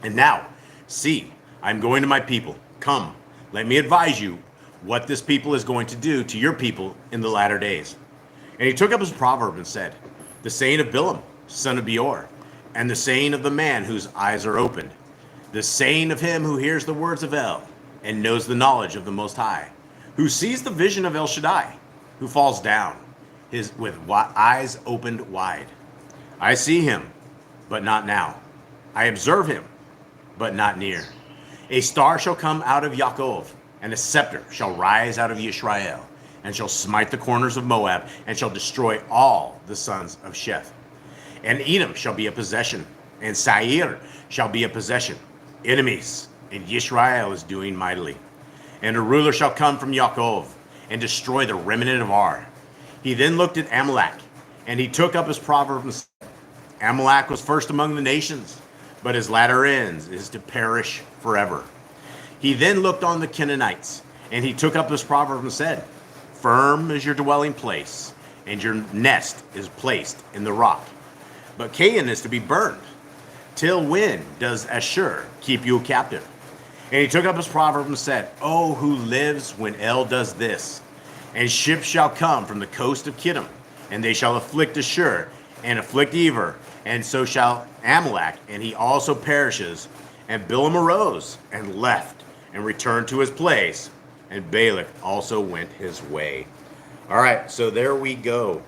And now, see, I'm going to my people. Come, let me advise you what this people is going to do to your people in the latter days. And he took up his proverb and said, the saying of Bilam, son of Beor, and the saying of the man whose eyes are opened, the saying of him who hears the words of El, and knows the knowledge of the Most High, who sees the vision of El Shaddai, who falls down, with eyes opened wide. I see him, but not now. I observe him, but not near. A star shall come out of Yaakov, and a scepter shall rise out of Yisrael, and shall smite the corners of Moab, and shall destroy all the sons of Sheth. And Edom shall be a possession, and Seir shall be a possession. Enemies, and Yisrael is doing mightily. And a ruler shall come from Yaakov, and destroy the remnant of Ar. He then looked at Amalek, and he took up his proverb and said, Amalek was first among the nations, but his latter ends is to perish forever. He then looked on the Canaanites, and he took up his proverb and said, firm is your dwelling place, and your nest is placed in the rock. But Canaan is to be burned. Till when does Ashur keep you captive? And he took up his proverb and said, oh, who lives when El does this? And ships shall come from the coast of Kittim, and they shall afflict Ashur, and afflict Ever, and so shall Amalek, and he also perishes. And Bilam arose, and left, and returned to his place, and Balak also went his way. All right, so there we go.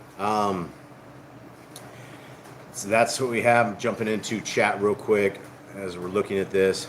So that's what we have. Jumping into chat real quick as we're looking at this.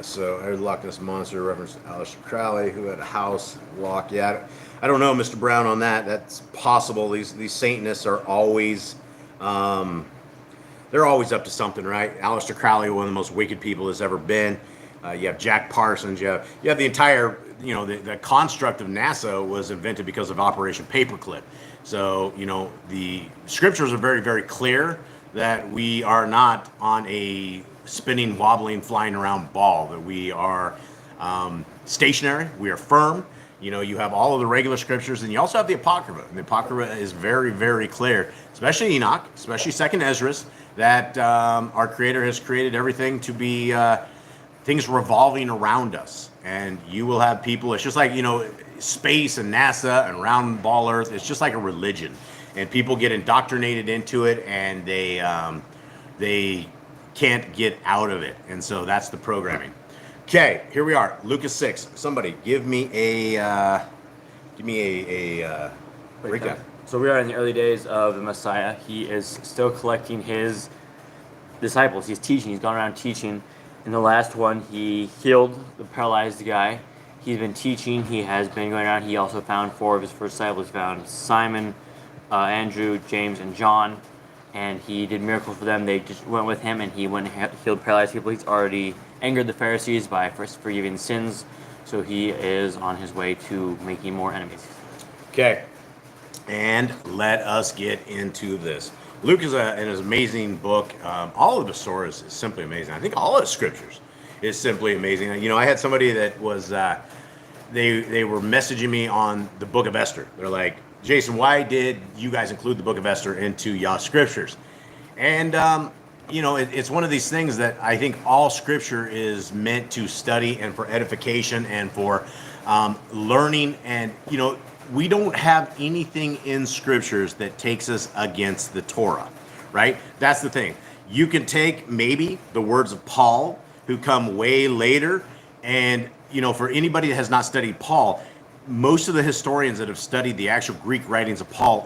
So I heard Loch Ness Monster reference Aleister Crowley, who had a house lock. Yeah, I don't know, Mr. Brown, on that. That's possible. These Satanists are always, they're always up to something, right? Aleister Crowley, one of the most wicked people there's ever been. You have Jack Parsons. You have the entire, you know, the construct of NASA was invented because of Operation Paperclip. So, you know, the scriptures are very, very clear that we are not on a spinning, wobbling, flying around ball, that we are stationary, we are firm. You know, you have all of the regular scriptures, and you also have the Apocrypha. And the Apocrypha is very, very clear, especially Enoch, especially 2nd Esdras, that our Creator has created everything to be things revolving around us. And you will have people, it's just like, you know, space and NASA and round ball Earth, it's just like a religion. And people get indoctrinated into it, and they can't get out of it. And so that's the programming. Okay, here we are, Lucas 6. Somebody give me a breakdown. So we are in the early days of the Messiah. He is still collecting his disciples. He's teaching. He's gone around teaching. In the last one, he healed the paralyzed guy. He's been teaching. He has been going around. He also found 4 of his first disciples. He found Simon, Andrew, James, and John. And he did miracles for them. They just went with him, and he went and healed paralyzed people. He's already angered the Pharisees by first forgiving sins. So he is on his way to making more enemies. Okay, and let us get into this. Luke is an amazing book. All of the Torah is simply amazing. I think all of the scriptures is simply amazing. You know, I had somebody that was, they were messaging me on the book of Esther. They're like, Jason, why did you guys include the book of Esther into Yah Scriptures? And, you know, it's one of these things that I think all scripture is meant to study and for edification and for learning. And, you know, we don't have anything in scriptures that takes us against the Torah, right? That's the thing. You can take maybe the words of Paul, who come way later. And, you know, for anybody that has not studied Paul, most of the historians that have studied the actual Greek writings of Paul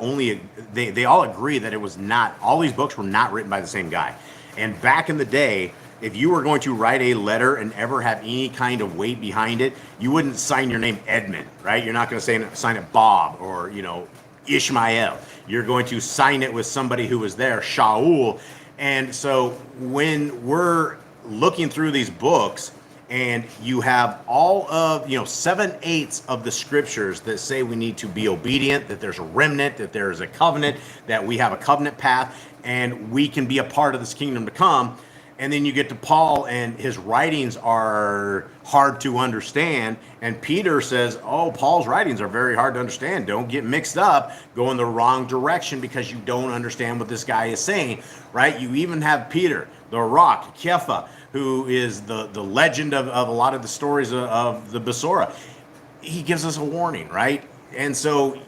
they all agree that it was not, all these books were not written by the same guy. And back in the day, if you were going to write a letter and ever have any kind of weight behind it, you wouldn't sign your name Edmund, right? You're not going to sign it Bob or, Ishmael. You're going to sign it with somebody who was there, Shaul. And so when we're looking through these books and you have all of, 7/8 of the scriptures that say we need to be obedient, that there's a remnant, that there's a covenant, that we have a covenant path, and we can be a part of this kingdom to come. And then you get to Paul, and his writings are hard to understand. And Peter says, oh, Paul's writings are very hard to understand. Don't get mixed up, go in the wrong direction because you don't understand what this guy is saying, right? You even have Peter, the rock, Kepha, who is the legend of a lot of the stories of the Basora. He gives us a warning, right? And so,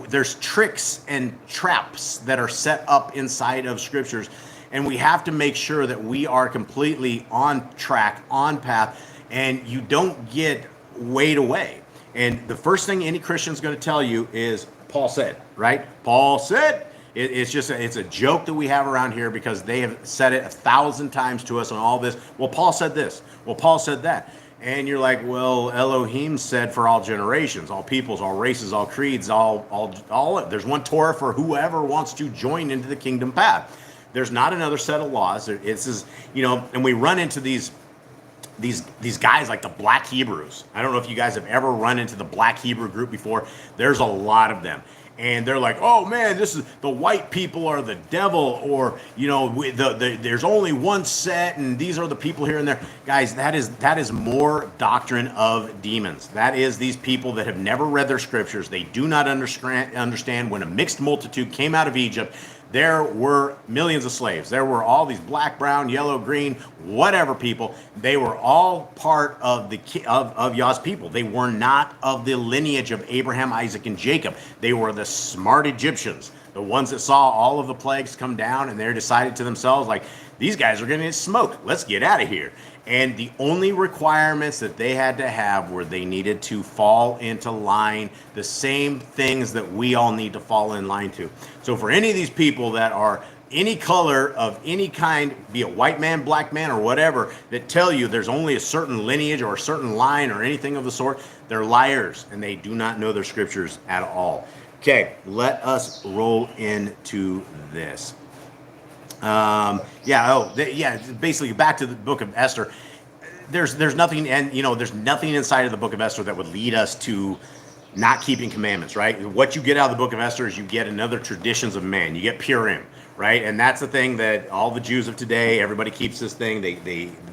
there's tricks and traps that are set up inside of scriptures. And we have to make sure that we are completely on track, on path, and you don't get weighed away. And the first thing any Christian is going to tell you is Paul said, right? Paul said. It's a joke that we have around here because they have said it 1,000 times to us on all this. Well, Paul said this. Well, Paul said that. And you're like, well, Elohim said for all generations, all peoples, all races, all creeds, all. There's one Torah for whoever wants to join into the kingdom path. There's not another set of laws. It's and we run into these guys like the Black Hebrews. I don't know if you guys have ever run into the Black Hebrew group before. There's a lot of them. And they're like, oh man, this is the white people are the devil, or there's only one set, and these are the people here and there. Guys, that is more doctrine of demons. That is these people that have never read their scriptures. They do not understand when a mixed multitude came out of Egypt. There were millions of slaves. There were all these black, brown, yellow, green, whatever people. They were all part of of Yah's people. They were not of the lineage of Abraham, Isaac, and Jacob. They were the smart Egyptians, the ones that saw all of the plagues come down, and they decided to themselves, like, these guys are going to get smoked. Let's get out of here. And the only requirements that they had to have were they needed to fall into line, the same things that we all need to fall in line to. So for any of these people that are any color of any kind, be it white man, black man, or whatever, that tell you there's only a certain lineage or a certain line or anything of the sort, they're liars and they do not know their scriptures at all. Okay, let us roll into this. Basically back to the book of Esther. There's nothing, and there's nothing inside of the book of Esther that would lead us to not keeping commandments, right? What you get out of the book of Esther is you get another traditions of man. You get Purim, right? And that's the thing that all the Jews of today, everybody keeps this thing.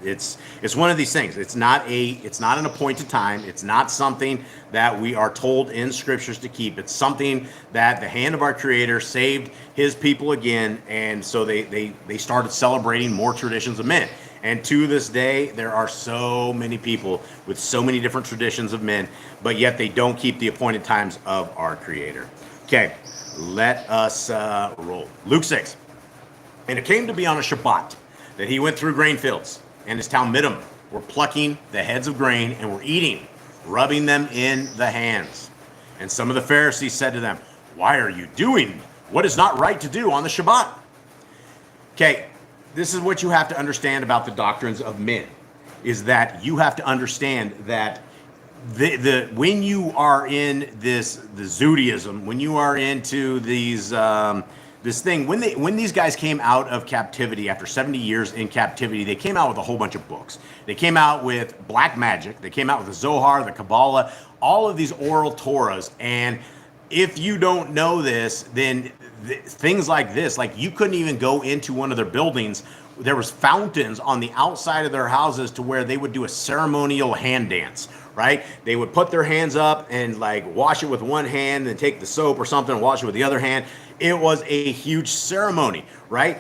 It's one of these things. It's not an appointed time. It's not something that we are told in scriptures to keep. It's something that the hand of our Creator saved His people again, and so they started celebrating more traditions of men. And to this day, there are so many people with so many different traditions of men, but yet they don't keep the appointed times of our Creator. Okay, let us roll. Luke 6. And it came to be on a Shabbat that he went through grain fields, and his Talmidim were plucking the heads of grain and were eating, rubbing them in the hands. And some of the Pharisees said to them, why are you doing what is not right to do on the Shabbat? Okay. This is what you have to understand about the doctrines of men, is that you have to understand that when you are in the Judaism, when you are into these this thing, when these guys came out of captivity after 70 years in captivity, they came out with a whole bunch of books. They came out with black magic. They came out with the Zohar, the Kabbalah, all of these oral Torahs. And if you don't know this, then things like this, like you couldn't even go into one of their buildings. There was fountains on the outside of their houses to where they would do a ceremonial hand dance, right? They would put their hands up and like wash it with one hand and take the soap or something and wash it with the other hand. It was a huge ceremony, right?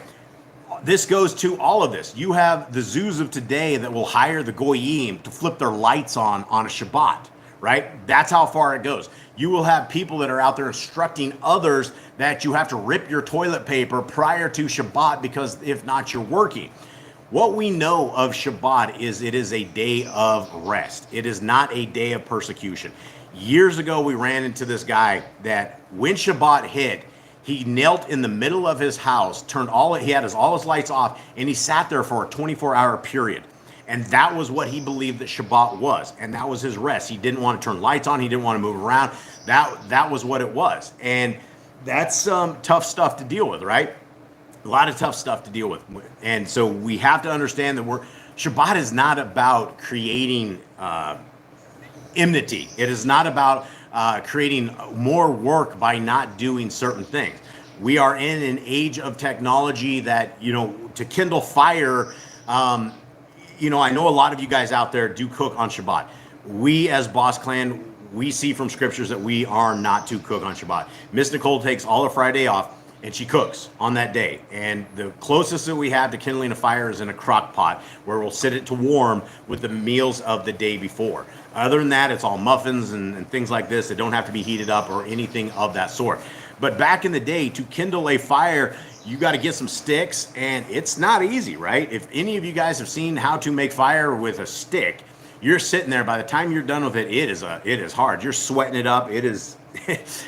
This goes to all of this. You have the zoos of today that will hire the goyim to flip their lights on a Shabbat, right? That's how far it goes. You will have people that are out there instructing others that you have to rip your toilet paper prior to Shabbat because if not, you're working. What we know of Shabbat is it is a day of rest. It is not a day of persecution. Years ago, we ran into this guy that when Shabbat hit, he knelt in the middle of his house, he had all his lights off, and he sat there for a 24-hour period. And that was what he believed that Shabbat was. And that was his rest. He didn't want to turn lights on. He didn't want to move around. That was what it was. And that's tough stuff to deal with, right? A lot of tough stuff to deal with. And so we have to understand that Shabbat is not about creating enmity. It is not about creating more work by not doing certain things. We are in an age of technology that, to kindle fire, I know a lot of you guys out there do cook on Shabbat. We as Boss Clan, we see from scriptures that we are not to cook on Shabbat. Miss Nicole takes all of Friday off and she cooks on that day. And the closest that we have to kindling a fire is in a crock pot where we'll sit it to warm with the meals of the day before. Other than that, it's all muffins and things like this that don't have to be heated up or anything of that sort. But back in the day, to kindle a fire, you got to get some sticks, and it's not easy, right? If any of you guys have seen how to make fire with a stick, you're sitting there. By the time you're done with it, it is hard. You're sweating it up. It is,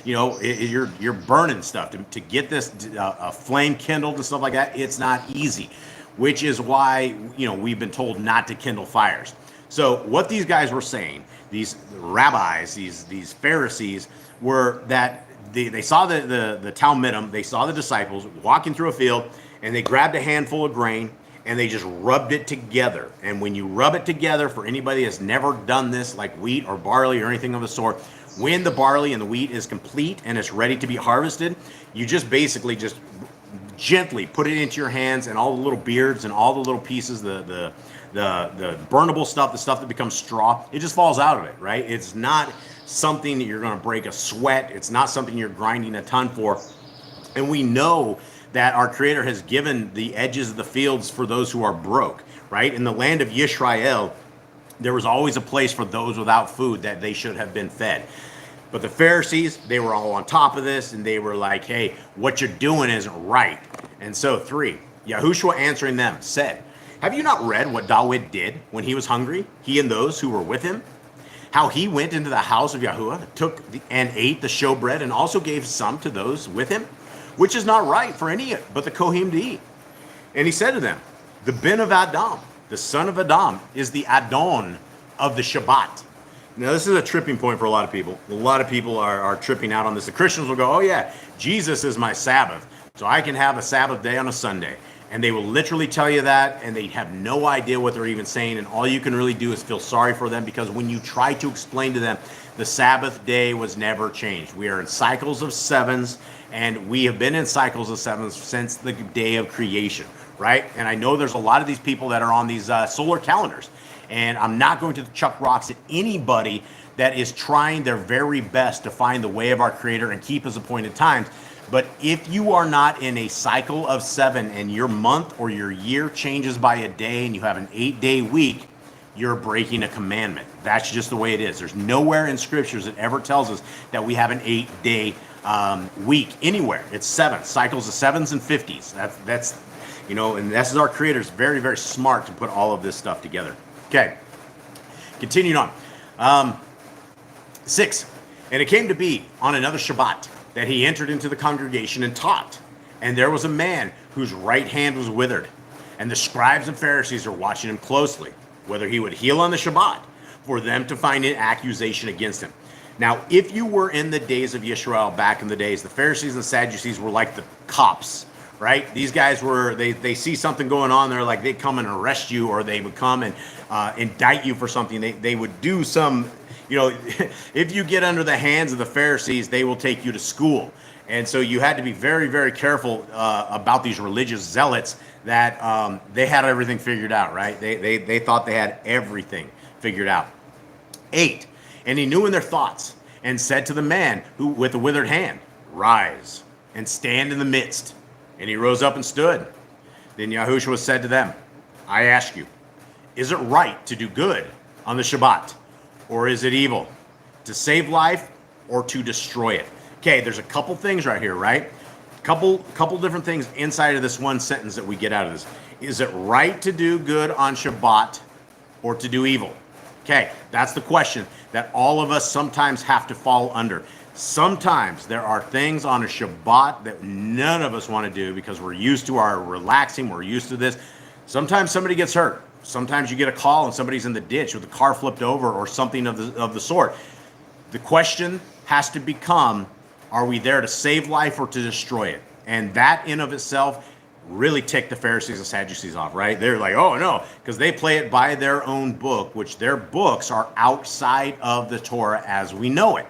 you're burning stuff to get this a flame kindled and stuff like that. It's not easy, which is why we've been told not to kindle fires. So what these guys were saying, these rabbis, these Pharisees, were that they saw the Talmudim, they saw the disciples walking through a field, and they grabbed a handful of grain and they just rubbed it together. And when you rub it together, for anybody that's never done this, like wheat or barley or anything of the sort, when the barley and the wheat is complete and it's ready to be harvested, you just basically just gently put it into your hands, and all the little beards and all the little pieces, the burnable stuff, the stuff that becomes straw, it just falls out of it, right? It's not something that you're going to break a sweat. It's not something you're grinding a ton for. And we know that our Creator has given the edges of the fields for those who are broke, right? In the land of Yisrael, there was always a place for those without food that they should have been fed. But the Pharisees, they were all on top of this, and they were like, hey, what you're doing isn't right. And so 3, Yahushua answering them said, have you not read what David did when he was hungry, he and those who were with him? How he went into the house of Yahuwah, took and ate the showbread, and also gave some to those with him, which is not right for any but the Kohen to eat. And he said to them, the Ben of Adam, the son of Adam, is the Adon of the Shabbat. Now, this is a tripping point for a lot of people. A lot of people are tripping out on this. The Christians will go, oh yeah, Jesus is my Sabbath, so I can have a Sabbath day on a Sunday. And they will literally tell you that, and they have no idea what they're even saying. And all you can really do is feel sorry for them, because when you try to explain to them, the Sabbath day was never changed. We are in cycles of sevens, and we have been in cycles of sevens since the day of creation, right? And I know there's a lot of these people that are on these solar calendars, and I'm not going to chuck rocks at anybody that is trying their very best to find the way of our Creator and keep His appointed times. But if you are not in a cycle of 7 and your month or your year changes by a day and you have an 8-day week, you're breaking a commandment. That's just the way it is. There's nowhere in scriptures that ever tells us that we have an 8-day week anywhere. It's 7 cycles of 7s and 50s. That's and this is our Creator's very, very smart to put all of this stuff together. Okay, continuing on. 6, and it came to be on another Shabbat that he entered into the congregation and taught. And there was a man whose right hand was withered. And the scribes and Pharisees were watching him closely, whether he would heal on the Shabbat, for them to find an accusation against him. Now, if you were in the days of Yisrael back in the days, the Pharisees and Sadducees were like the cops, right? These guys were, they see something going on, they're like, they come and arrest you, or they would come and indict you for something. They would do some, if you get under the hands of the Pharisees, they will take you to school. And so you had to be very, very careful about these religious zealots that they had everything figured out, right? They thought they had everything figured out. 8, and he knew in their thoughts, and said to the man who with the withered hand, rise and stand in the midst. And he rose up and stood. Then Yahushua said to them, I ask you, is it right to do good on the Shabbat? Or is it evil to save life or to destroy it? Okay, there's a couple things right here, right? Couple different things inside of this one sentence that we get out of this. Is it right to do good on Shabbat or to do evil? Okay, that's the question that all of us sometimes have to fall under. Sometimes there are things on a Shabbat that none of us want to do because we're used to our relaxing, we're used to this. Sometimes somebody gets hurt. Sometimes you get a call and somebody's in the ditch with the car flipped over or something of the sort. The question has to become, are we there to save life or to destroy it? And that in of itself really ticked the Pharisees and Sadducees off, right? They're like, oh no, because they play it by their own book, which their books are outside of the Torah as we know it.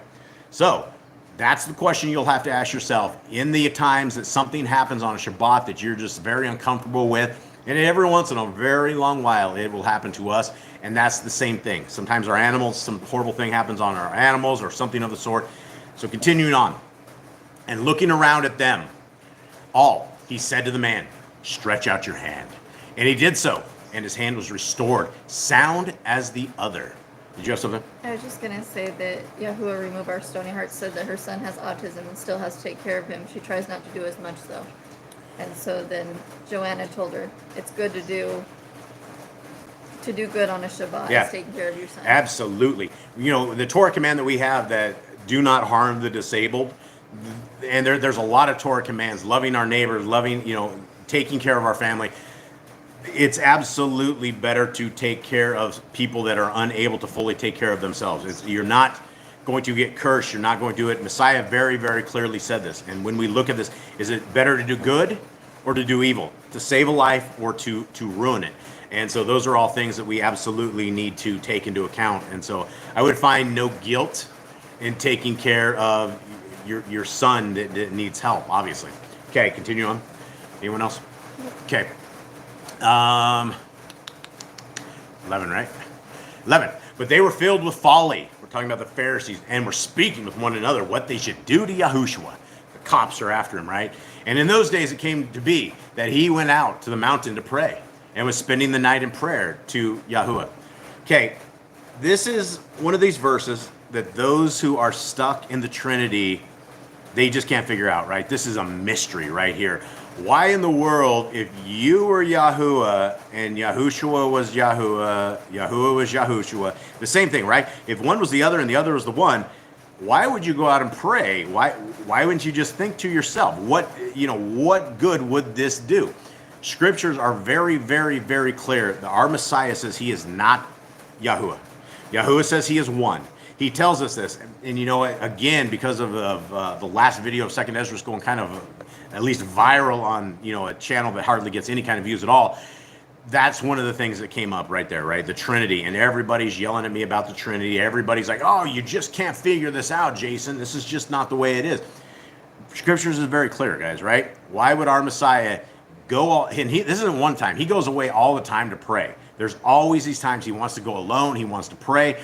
So that's the question you'll have to ask yourself in the times that something happens on a Shabbat that you're just very uncomfortable with. And every once in a very long while, it will happen to us. And that's the same thing. Sometimes our animals, some horrible thing happens on our animals or something of the sort. So continuing on and looking around at them all, he said to the man, stretch out your hand. And he did so. And his hand was restored, sound as the other. Did you have something? I was just going to say that Yahuwah Remove Our Stony Hearts said that her son has autism and still has to take care of him. She tries not to do as much, though. And so then Joanna told her, it's good to do good on a Shabbat, Yeah. is taking care of your son. Absolutely. You know, the Torah command that we have that do not harm the disabled, and there's a lot of Torah commands, loving our neighbors, loving, taking care of our family. It's absolutely better to take care of people that are unable to fully take care of themselves. You're not going to get cursed. You're not going to do it. Messiah very, very clearly said this. And when we look at this, is it better to do good or to do evil? To save a life or to ruin it? And so those are all things that we absolutely need to take into account. And so I would find no guilt in taking care of your son that needs help, obviously. Okay, continue on. Anyone else? Okay. 11, right? 11. But they were filled with folly. We're talking about the Pharisees, and were speaking with one another what they should do to Yahushua. The cops are after him, right? And in those days it came to be that he went out to the mountain to pray and was spending the night in prayer to Yahuwah. Okay, this is one of these verses that those who are stuck in the Trinity, they just can't figure out, right? This is a mystery right here. Why in the world, if you were Yahuwah and Yahushua was Yahuwah, Yahuwah was Yahushua, the same thing, right? If one was the other and the other was the one, why would you go out and pray? Why wouldn't you just think to yourself, what good would this do? Scriptures are very, very, very clear that our Messiah says he is not Yahuwah. Yahuwah says he is one. He tells us this, and again, because of the last video of Second Ezra's going kind of at least viral on a channel that hardly gets any kind of views at all, that's one of the things that came up right there, right? The Trinity, and everybody's yelling at me about the Trinity. Everybody's like, oh, you just can't figure this out, Jason. This is just not the way it is. Scriptures is very clear, guys, right? Why would our Messiah go this isn't one time. He goes away all the time to pray. There's always these times he wants to go alone. He wants to pray.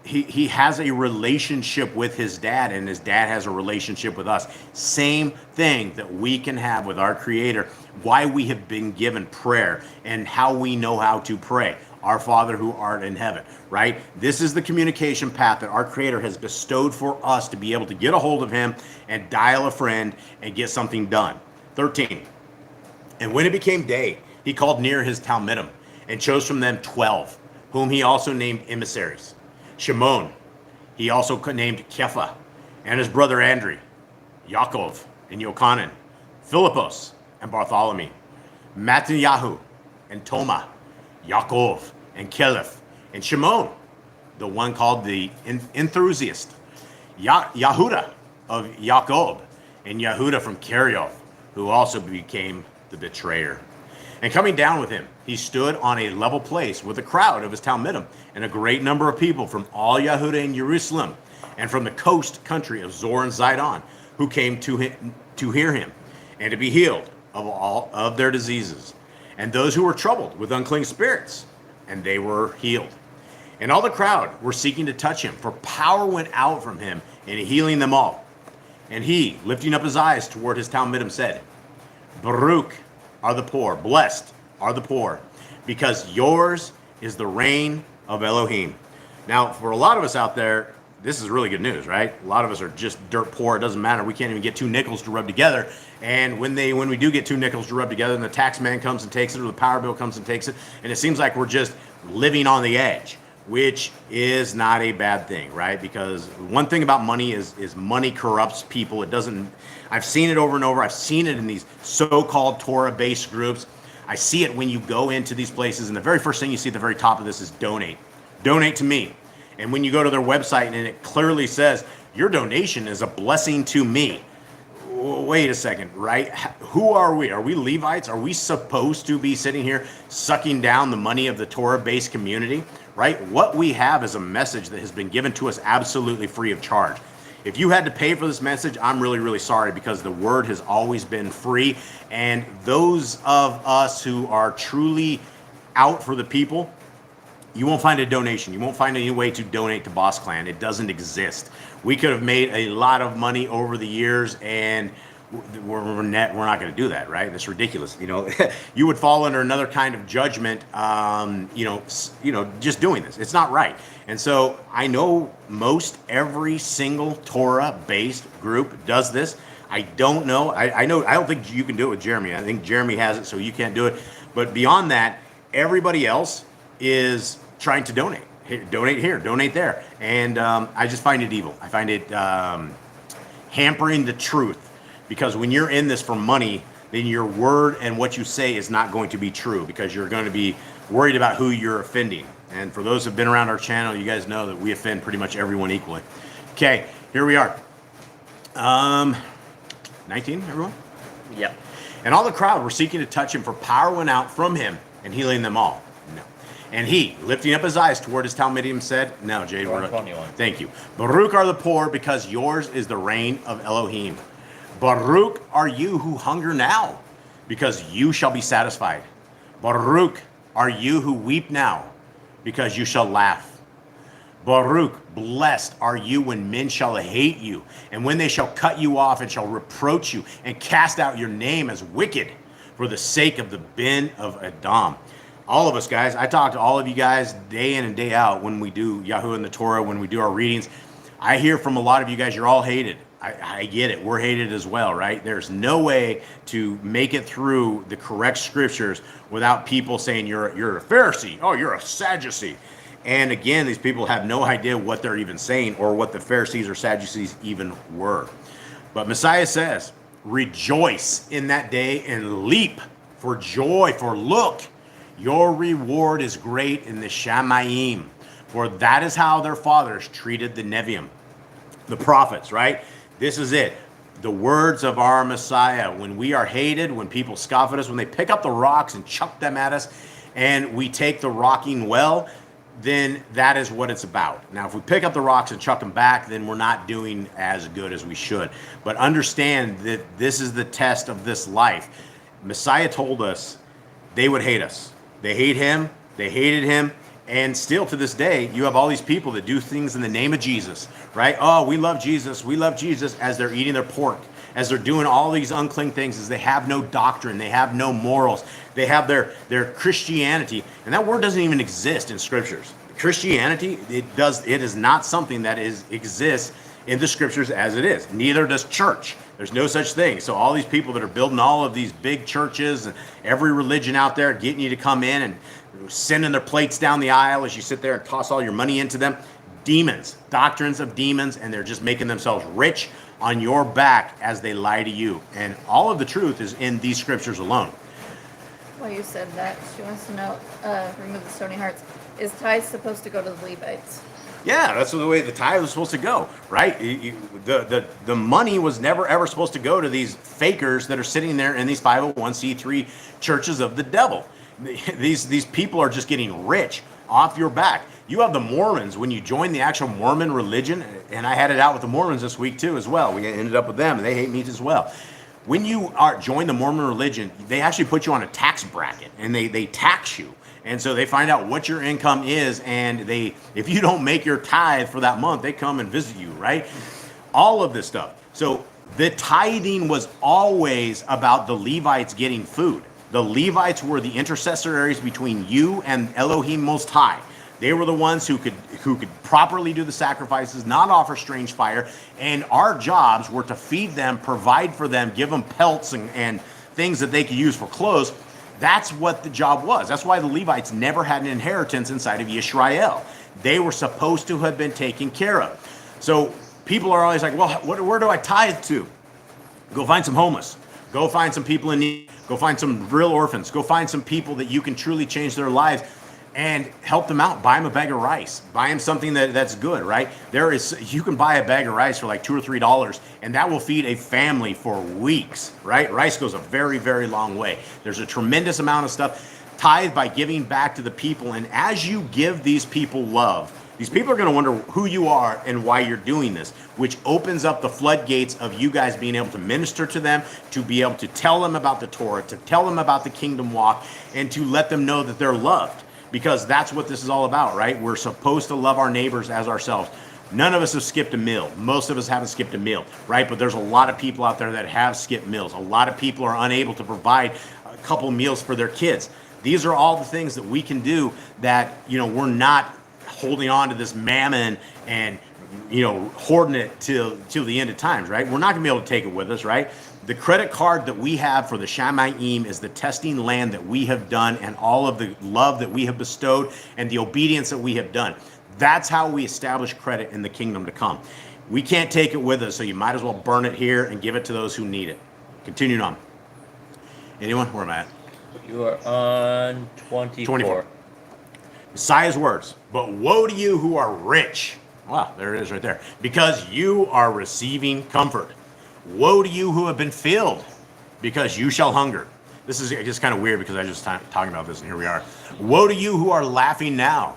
He has a relationship with his dad, and his dad has a relationship with us. Same thing that we can have with our Creator. Why we have been given prayer and how we know how to pray. Our Father who art in heaven, right? This is the communication path that our Creator has bestowed for us to be able to get a hold of him and dial a friend and get something done. 13. And when it became day, he called near his Talmidim and chose from them 12, whom he also named emissaries. Shimon, he also named Kepha, and his brother Andrew, Yaakov, and Yochanan, Philippos, and Bartholomew, Matthiyahu, and Toma, Yaakov, and Kelef, and Shimon, the one called the enthusiast, Yahuda of Yaakov, and Yahuda from Kerioth, who also became the betrayer. And coming down with him, he stood on a level place with a crowd of his Talmidim and a great number of people from all Yahuda and Jerusalem and from the coast country of Zor and Zidon, who came to hear him and to be healed of all of their diseases. And those who were troubled with unclean spirits, and they were healed. And all the crowd were seeking to touch him, for power went out from him in healing them all. And he, lifting up his eyes toward his Talmidim, said, Baruch are the poor, blessed are the poor, because yours is the reign of Elohim. Now, for a lot of us out there, this is really good news, right? A lot of us are just dirt poor. It doesn't matter. We can't even get 2 nickels to rub together. And when we do get 2 nickels to rub together, and the tax man comes and takes it, or the power bill comes and takes it, and it seems like we're just living on the edge. which is not a bad thing, right? Because one thing about money is money corrupts people. It doesn't. I've seen it over and over. I've seen it in these so-called Torah-based groups. I see it when you go into these places, and the very first thing you see at the very top of this is donate. Donate to me. And when you go to their website and it clearly says, your donation is a blessing to me. Wait a second, right? Who are we? Are we Levites? Are we supposed to be sitting here sucking down the money of the Torah-based community, right? What we have is a message that has been given to us absolutely free of charge. If you had to pay for this message, I'm really, really sorry, because the word has always been free. And those of us who are truly out for the people, you won't find a donation. You won't find any way to donate to Boss Clan. It doesn't exist. We could have made a lot of money over the years, and we're not going to do that, right? That's ridiculous. You know, you would fall under another kind of judgment. Just doing this, it's not right. And so I know most every single Torah-based group does this. I don't know. I don't think you can do it with Jeremy. I think Jeremy has it, so you can't do it. But beyond that, everybody else is trying to donate. Donate here, donate there. And I just find it evil. I find it hampering the truth. Because when you're in this for money, then your word and what you say is not going to be true, because you're going to be worried about who you're offending. And for those who've been around our channel, you guys know that we offend pretty much everyone equally. Okay, here we are. 19, everyone? Yep. And all the crowd were seeking to touch him, for power went out from him and healing them all. No. And he, lifting up his eyes toward his Talmudim, said, no, Jade, we're not. 21. Thank you. Baruch are the poor, because yours is the reign of Elohim. Baruch are you who hunger now, because you shall be satisfied. Baruch are you who weep now, because you shall laugh. Baruch, blessed are you when men shall hate you, and when they shall cut you off and shall reproach you, and cast out your name as wicked, for the sake of the Ben of Edom. All of us, guys, I talk to all of you guys day in and day out when we do Yahuwah and the Torah, when we do our readings. I hear from a lot of you guys, you're all hated. I get it. We're hated as well, right? There's no way to make it through the correct scriptures without people saying you're a Pharisee. Oh, you're a Sadducee. And again, these people have no idea what they're even saying or what the Pharisees or Sadducees even were. But Messiah says, rejoice in that day and leap for joy, for look, your reward is great in the Shamayim, for that is how their fathers treated the Nevi'im, the prophets, right? This is it. The words of our Messiah. When we are hated, when people scoff at us, when they pick up the rocks and chuck them at us, and we take the rocking well, then that is what it's about. Now, if we pick up the rocks and chuck them back, then we're not doing as good as we should. But understand that this is the test of this life. Messiah told us they would hate us. They hate him. They hated him. And still to this day, you have all these people that do things in the name of Jesus, right? Oh, we love Jesus. We love Jesus, as they're eating their pork, as they're doing all these unclean things, as they have no doctrine. They have no morals. They have their Christianity. And that word doesn't even exist in scriptures. Christianity, it is not something that exists in the scriptures as it is. Neither does church. There's no such thing. So all these people that are building all of these big churches and every religion out there, getting you to come in and sending their plates down the aisle as you sit there and toss all your money into them. Demons, doctrines of demons, and they're just making themselves rich on your back as they lie to you. And all of the truth is in these scriptures alone. Well, you said that. She wants to know, remove the stony hearts. Is tithe supposed to go to the Levites? Yeah, that's the way the tithe was supposed to go, right? The money was never ever supposed to go to these fakers that are sitting there in these 501c3 churches of the devil. These people are just getting rich off your back. You have the Mormons, when you join the actual Mormon religion, and I had it out with the Mormons this week too as well. We ended up with them, and they hate me as well. When you join the Mormon religion, they actually put you on a tax bracket, and they tax you. And so they find out what your income is, and if you don't make your tithe for that month, they come and visit you, right? All of this stuff. So the tithing was always about the Levites getting food. The Levites were the intercessories between you and Elohim Most High. They were the ones who could properly do the sacrifices, not offer strange fire, and our jobs were to feed them, provide for them, give them pelts and things that they could use for clothes. That's what the job was. That's why the Levites never had an inheritance inside of Yisrael. They were supposed to have been taken care of. So people are always like, well, where do I tithe to? Go find some homeless. Go find some people in need. Go find some real orphans. Go find some people that you can truly change their lives and help them out. Buy them a bag of rice. Buy them something that's good, right? You can buy a bag of rice for like $2 or $3, and that will feed a family for weeks, right? Rice goes a very, very long way. There's a tremendous amount of stuff. Tithe by giving back to the people, and as you give these people love, these people are going to wonder who you are and why you're doing this, which opens up the floodgates of you guys being able to minister to them, to be able to tell them about the Torah, to tell them about the kingdom walk, and to let them know that they're loved. Because that's what this is all about, right? We're supposed to love our neighbors as ourselves. None of us have skipped a meal. Most of us haven't skipped a meal, right? But there's a lot of people out there that have skipped meals. A lot of people are unable to provide a couple meals for their kids. These are all the things that we can do that, we're not holding on to this mammon and, hoarding it till the end of times, right? We're not going to be able to take it with us, right? The credit card that we have for the Shamayim is the testing land that we have done and all of the love that we have bestowed and the obedience that we have done. That's how we establish credit in the kingdom to come. We can't take it with us, so you might as well burn it here and give it to those who need it. Continuing on. Anyone? Where am I at? You are on 24. Messiah's words. But woe to you who are rich. Wow, there it is right there. Because you are receiving comfort. Woe to you who have been filled, because you shall hunger. This is just kind of weird because I was just talking about this, and here we are. Woe to you who are laughing now,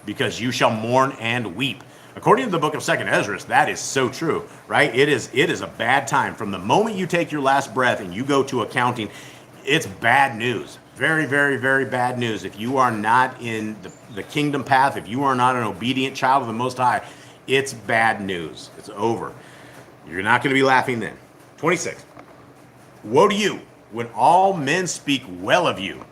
because you shall mourn and weep. According to the book of 2nd Ezra, that is so true, right? It is a bad time. From the moment you take your last breath and you go to accounting, it's bad news. Very, very, very bad news. If you are not in the kingdom path, if you are not an obedient child of the Most High, it's bad news. It's over. You're not going to be laughing then. 26. Woe to you when all men speak well of you,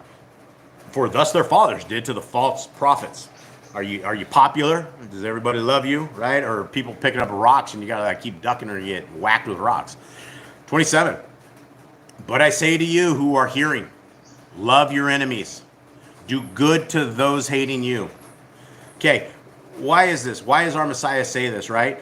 for thus their fathers did to the false prophets. Are you popular? Does everybody love you, right? Or are people picking up rocks and you got to keep ducking or you get whacked with rocks? 27. But I say to you who are hearing, love your enemies. Do good to those hating you. Okay, why is this? Why does our Messiah say this, right?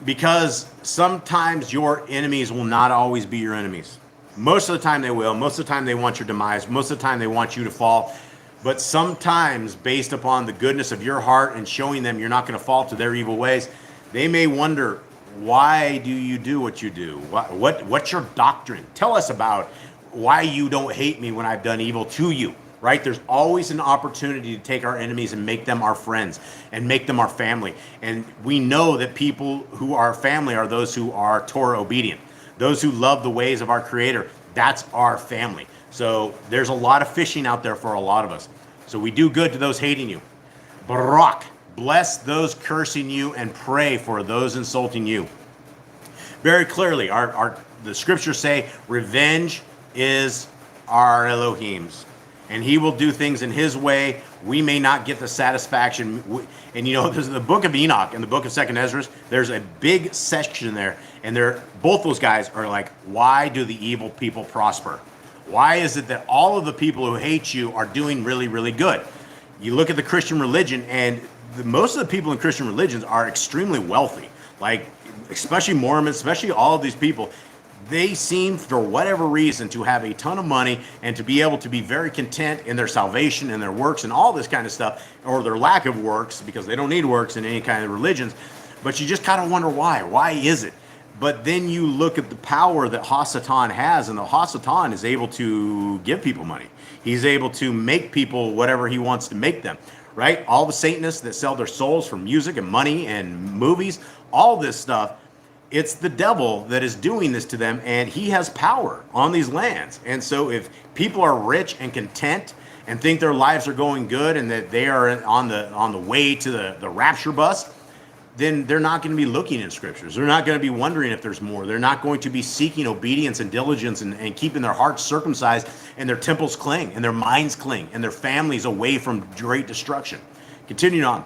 Because sometimes your enemies will not always be your enemies. Most of the time they will. Most of the time they want your demise. Most of the time they want you to fall. But sometimes, based upon the goodness of your heart and showing them you're not going to fall to their evil ways, they may wonder, why do you do what you do? What's your doctrine? Tell us about why you don't hate me when I've done evil to you. Right? There's always an opportunity to take our enemies and make them our friends and make them our family. And we know that people who are family are those who are Torah obedient, those who love the ways of our Creator. That's our family. So there's a lot of fishing out there for a lot of us. So we do good to those hating you. Barak, bless those cursing you and pray for those insulting you. Very clearly, the scriptures say revenge is our Elohim's. And he will do things in his way. We may not get the satisfaction. And there's the book of Enoch and the book of 2nd Ezra. There's a big section there. And both those guys are like, why do the evil people prosper? Why is it that all of the people who hate you are doing really, really good? You look at the Christian religion, and most of the people in Christian religions are extremely wealthy. Like, especially Mormons, especially all of these people. They seem, for whatever reason, to have a ton of money and to be able to be very content in their salvation and their works and all this kind of stuff, or their lack of works, because they don't need works in any kind of religions. But you just kind of wonder why. Why is it? But then you look at the power that Hasatan has, and the Hasatan is able to give people money. He's able to make people whatever he wants to make them, right? All the Satanists that sell their souls for music and money and movies, all this stuff, it's the devil that is doing this to them, and he has power on these lands. And so if people are rich and content and think their lives are going good and that they are on the way to the rapture bus, then they're not going to be looking in scriptures. They're not going to be wondering if there's more. They're not going to be seeking obedience and diligence and keeping their hearts circumcised and their temples clean and their minds clean and their families away from great destruction. Continuing on.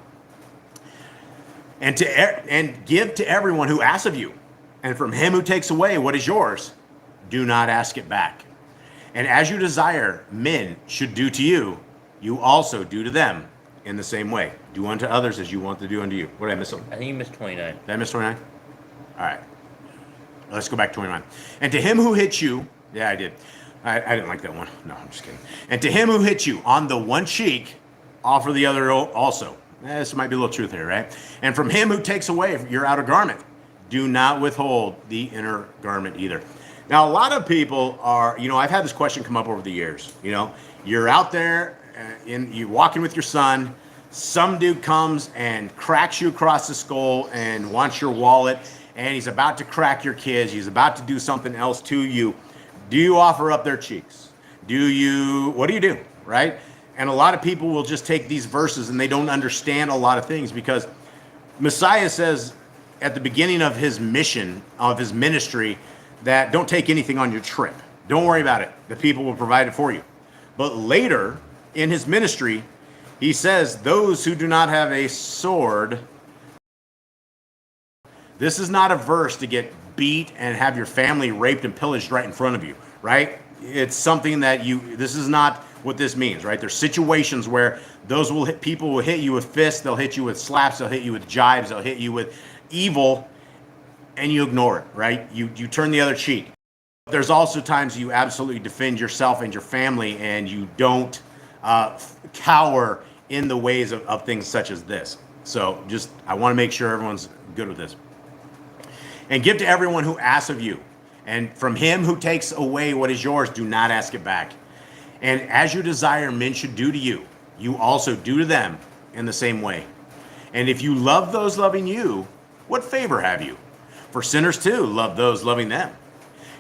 And give to everyone who asks of you, and from him who takes away what is yours, do not ask it back. And as you desire men should do to you, you also do to them in the same way. Do unto others as you want to do unto you. What did I miss? I think you missed 29. Did I miss 29? All right. Let's go back to 29. And to him who hits you, yeah, I did. I didn't like that one. No, I'm just kidding. And to him who hits you on the one cheek, offer the other also. This might be a little truth here, right? And from him who takes away your outer garment, do not withhold the inner garment either. Now, a lot of people are, I've had this question come up over the years. You're out there, you're walking with your son. Some dude comes and cracks you across the skull and wants your wallet, and he's about to crack your kids. He's about to do something else to you. Do you offer up their cheeks? What do you do, right? And a lot of people will just take these verses and they don't understand a lot of things, because Messiah says at the beginning of his mission, of his ministry, that don't take anything on your trip. Don't worry about it. The people will provide it for you. But later in his ministry, he says, those who do not have a sword. This is not a verse to get beat and have your family raped and pillaged right in front of you, right? It's something that this is not what this means, right? There's situations where people will hit you with fists, they'll hit you with slaps, they'll hit you with jibes, they'll hit you with evil, and you ignore it, right? You turn the other cheek. There's also times you absolutely defend yourself and your family, and you don't cower in the ways of things such as this. So I want to make sure everyone's good with this. And give to everyone who asks of you. And from him who takes away what is yours, do not ask it back. And as you desire men should do to you, you also do to them in the same way. And if you love those loving you, what favor have you? For sinners too love those loving them.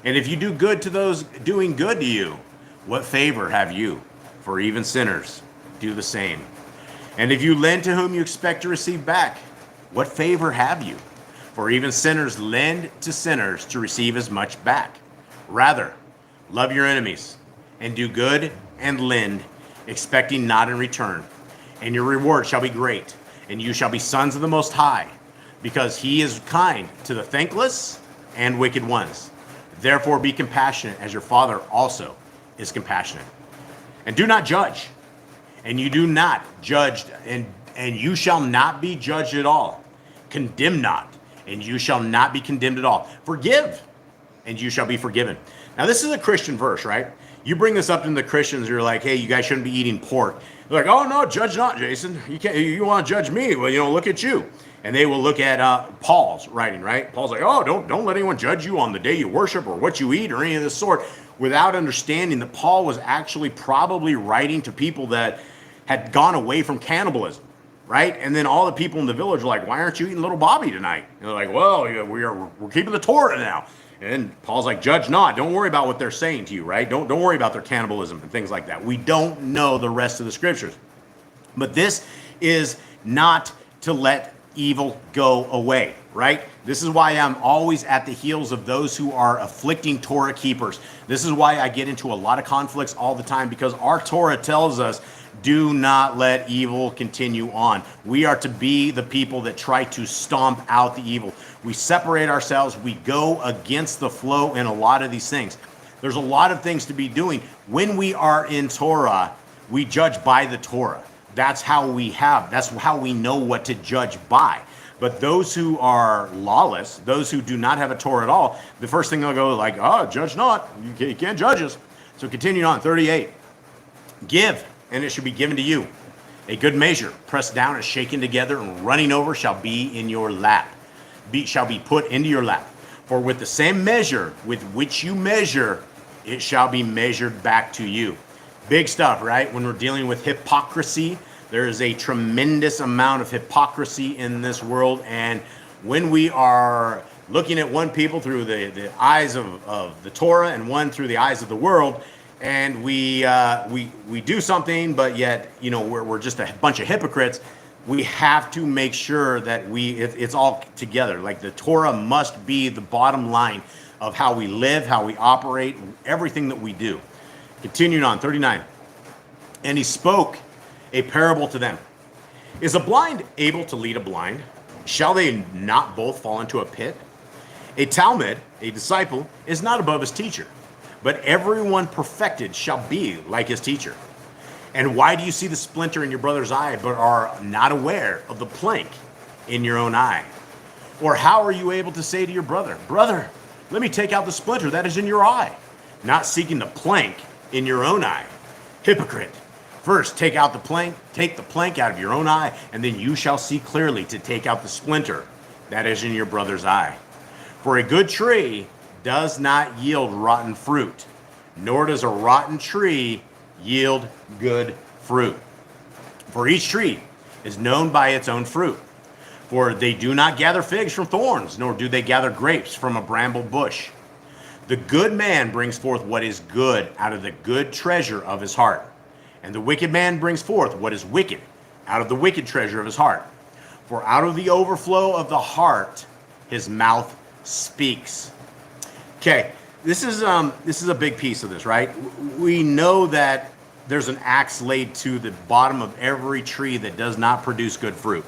And if you do good to those doing good to you, what favor have you? For even sinners do the same. And if you lend to whom you expect to receive back, what favor have you? For even sinners lend to sinners to receive as much back. Rather, love your enemies, and do good and lend, expecting not in return. And your reward shall be great, and you shall be sons of the Most High, because he is kind to the thankless and wicked ones. Therefore be compassionate, as your Father also is compassionate. And do not judge, and you do not judge, and you shall not be judged at all. Condemn not, and you shall not be condemned at all. Forgive, and you shall be forgiven. Now, this is a Christian verse, right? You bring this up to the Christians, you're like, hey, you guys shouldn't be eating pork. They're like, oh, no, judge not, Jason. You want to judge me? Well, look at you. And they will look at Paul's writing, right? Paul's like, oh, don't let anyone judge you on the day you worship or what you eat or any of this sort, without understanding that Paul was actually probably writing to people that had gone away from cannibalism. Right? And then all the people in the village are like, why aren't you eating little Bobby tonight? And they're like, well, we're keeping the Torah now. And Paul's like, judge not. Don't worry about what they're saying to you, right? Don't worry about their cannibalism and things like that. We don't know the rest of the scriptures. But this is not to let evil go away, right? This is why I'm always at the heels of those who are afflicting Torah keepers. This is why I get into a lot of conflicts all the time, because our Torah tells us, do not let evil continue on. We are to be the people that try to stomp out the evil. We separate ourselves. We go against the flow in a lot of these things. There's a lot of things to be doing. When we are in Torah, we judge by the Torah. That's how we know what to judge by. But those who are lawless, those who do not have a Torah at all, the first thing they'll go like, oh, judge not. You can't judge us. So continuing on, 38. Give, and it shall be given to you. A good measure, pressed down and shaken together and running over, shall be in your lap. Shall be put into your lap. For with the same measure with which you measure, it shall be measured back to you. Big stuff, right? When we're dealing with hypocrisy, there is a tremendous amount of hypocrisy in this world. And when we are looking at one people through the eyes of the Torah and one through the eyes of the world, and we do something, but yet, we're just a bunch of hypocrites, we have to make sure that it's all together. Like, the Torah must be the bottom line of how we live, how we operate, everything that we do. Continuing on, 39. And he spoke a parable to them. Is a blind able to lead a blind? Shall they not both fall into a pit? A Talmud, a disciple, is not above his teacher, but everyone perfected shall be like his teacher. And why do you see the splinter in your brother's eye, but are not aware of the plank in your own eye? Or how are you able to say to your brother, Brother, let me take out the splinter that is in your eye, not seeking the plank in your own eye? Hypocrite! First take the plank out of your own eye, and then you shall see clearly to take out the splinter that is in your brother's eye. For a good tree does not yield rotten fruit, nor does a rotten tree yield good fruit. For each tree is known by its own fruit. For they do not gather figs from thorns, nor do they gather grapes from a bramble bush. The good man brings forth what is good out of the good treasure of his heart, and the wicked man brings forth what is wicked out of the wicked treasure of his heart. For out of the overflow of the heart, his mouth speaks. Okay, this is a big piece of this, right? We know that there's an axe laid to the bottom of every tree that does not produce good fruit.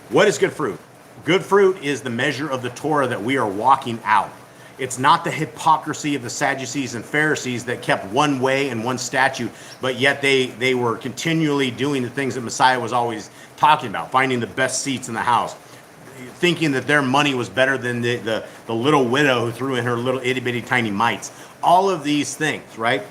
What is good fruit? Good fruit is the measure of the Torah that we are walking out. It's not the hypocrisy of the Sadducees and Pharisees that kept one way and one statute, but yet they were continually doing the things that Messiah was always talking about, finding the best seats in the house, thinking that their money was better than the little widow who threw in her little itty bitty tiny mites. All of these things, right?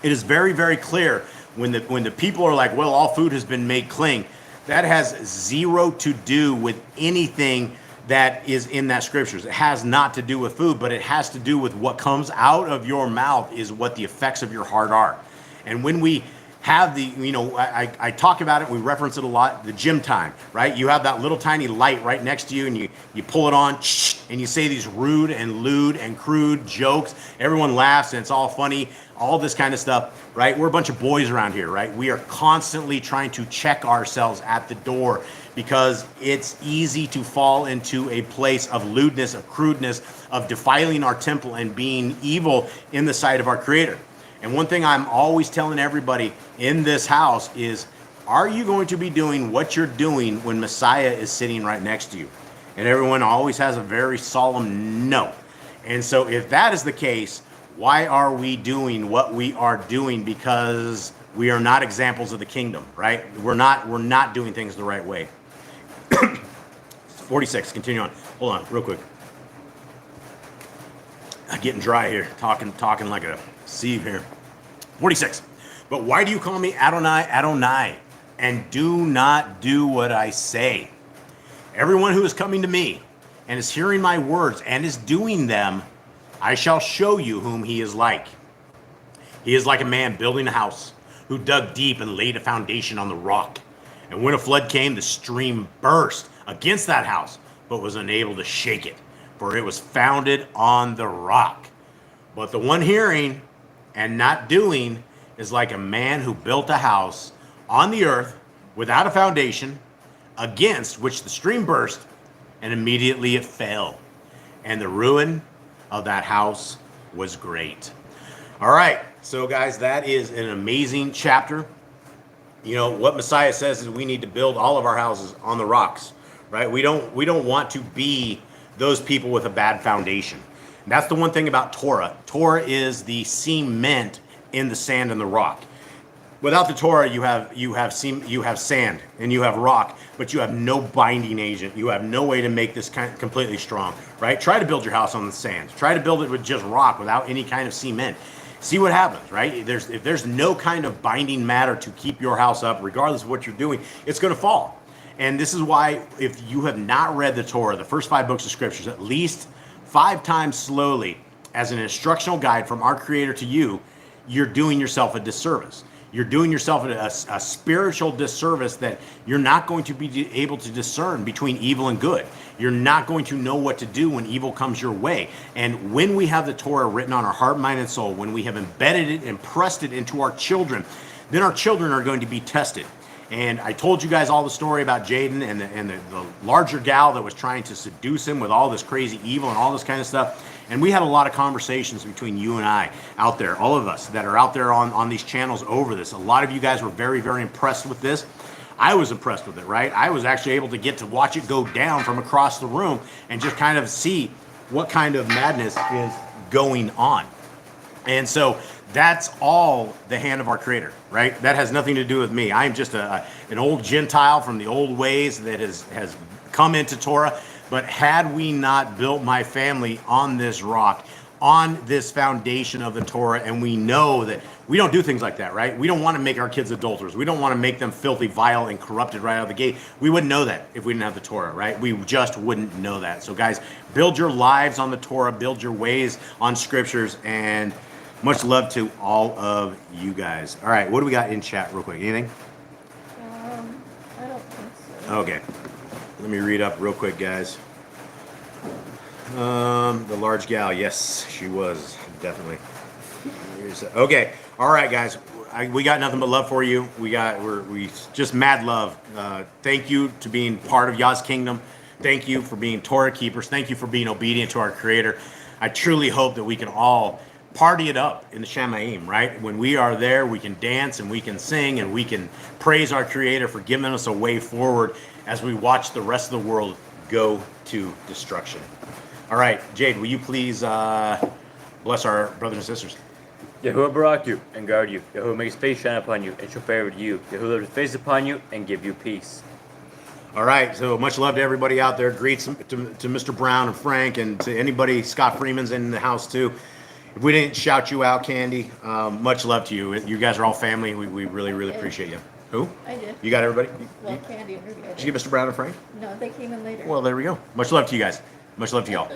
It is very, very clear when the people are like, well, all food has been made clean. That has zero to do with anything that is in that scriptures. It has not to do with food, but it has to do with what comes out of your mouth is what the effects of your heart are. And when we have I talk about it, we reference it a lot, the gym time, right? You have that little tiny light right next to you, and you pull it on, and you say these rude and lewd and crude jokes. Everyone laughs, and it's all funny, all this kind of stuff, right? We're a bunch of boys around here, right? We are constantly trying to check ourselves at the door because it's easy to fall into a place of lewdness, of crudeness, of defiling our temple and being evil in the sight of our Creator. And one thing I'm always telling everybody in this house is, are you going to be doing what you're doing when Messiah is sitting right next to you? And everyone always has a very solemn no. And so if that is the case, why are we doing what we are doing? Because we are not examples of the kingdom, right? We're not doing things the right way. 46, continue on. Hold on, real quick. I'm getting dry here, talking like a sieve here. 46. But why do you call me Adonai, Adonai, and do not do what I say? Everyone who is coming to me and is hearing my words and is doing them, I shall show you whom he is like. He is like a man building a house who dug deep and laid a foundation on the rock. And when a flood came, the stream burst against that house, but was unable to shake it, for it was founded on the rock. But the one hearing and not doing is like a man who built a house on the earth without a foundation, against which the stream burst, and immediately it fell. And the ruin of that house was great. All right, so guys, that is an amazing chapter. You know, what Messiah says is we need to build all of our houses on the rocks, right? We don't want to be those people with a bad foundation. And that's the one thing about Torah. Torah is the cement in the sand and the rock. Without the Torah, you have sand and you have rock, but you have no binding agent. You have no way to make this completely strong, right? Try to build your house on the sand. Try to build it with just rock without any kind of cement. See what happens, right? If there's no kind of binding matter to keep your house up, regardless of what you're doing, it's going to fall. And this is why, if you have not read the Torah, the first 5 books of scriptures, at least 5 times slowly as an instructional guide from our Creator to you, you're doing yourself a disservice. You're doing yourself a spiritual disservice that you're not going to be able to discern between evil and good. You're not going to know what to do when evil comes your way. And when we have the Torah written on our heart, mind, and soul, when we have embedded it and pressed it into our children, then our children are going to be tested. And I told you guys all the story about Jaden and the larger gal that was trying to seduce him with all this crazy evil and all this kind of stuff. And we had a lot of conversations between you and I out there, all of us that are out there on these channels over this. A lot of you guys were very, very impressed with this. I was impressed with it, right? I was actually able to get to watch it go down from across the room and just kind of see what kind of madness is going on. And so that's all the hand of our Creator, right? That has nothing to do with me. I'm just an old Gentile from the old ways that has come into Torah. But had we not built my family on this rock, on this foundation of the Torah, and we know that we don't do things like that, right? We don't want to make our kids adulterers. We don't want to make them filthy, vile, and corrupted right out of the gate. We wouldn't know that if we didn't have the Torah, right? We just wouldn't know that. So guys, build your lives on the Torah, build your ways on Scriptures, and much love to all of you guys. All right, what do we got in chat real quick? Anything? I don't think so. Okay. Let me read up real quick, guys. The large gal, yes, she was, definitely. Okay, all right, guys. We got nothing but love for you. We just mad love. Thank you to being part of Yah's kingdom. Thank you for being Torah keepers. Thank you for being obedient to our Creator. I truly hope that we can all party it up in the Shamaim, right? When we are there, we can dance and we can sing and we can praise our Creator for giving us a way forward as we watch the rest of the world go to destruction. All right, Jade, will you please bless our brothers and sisters? Yahuwah barak you and guard you. Yahuwah make his face shine upon you and show favor to you. Yahuwah lift his face upon you and give you peace. All right, so much love to everybody out there. Greets to Mr. Brown and Frank and to anybody. Scott Freeman's in the house too. If we didn't shout you out, Candy, much love to you. You guys are all family. We really, really appreciate you. Who? I did. You got everybody? Well, Candy and Ruby. Did you get Mr. Brown and Frank? No, they came in later. Well, there we go. Much love to you guys. Much love to y'all.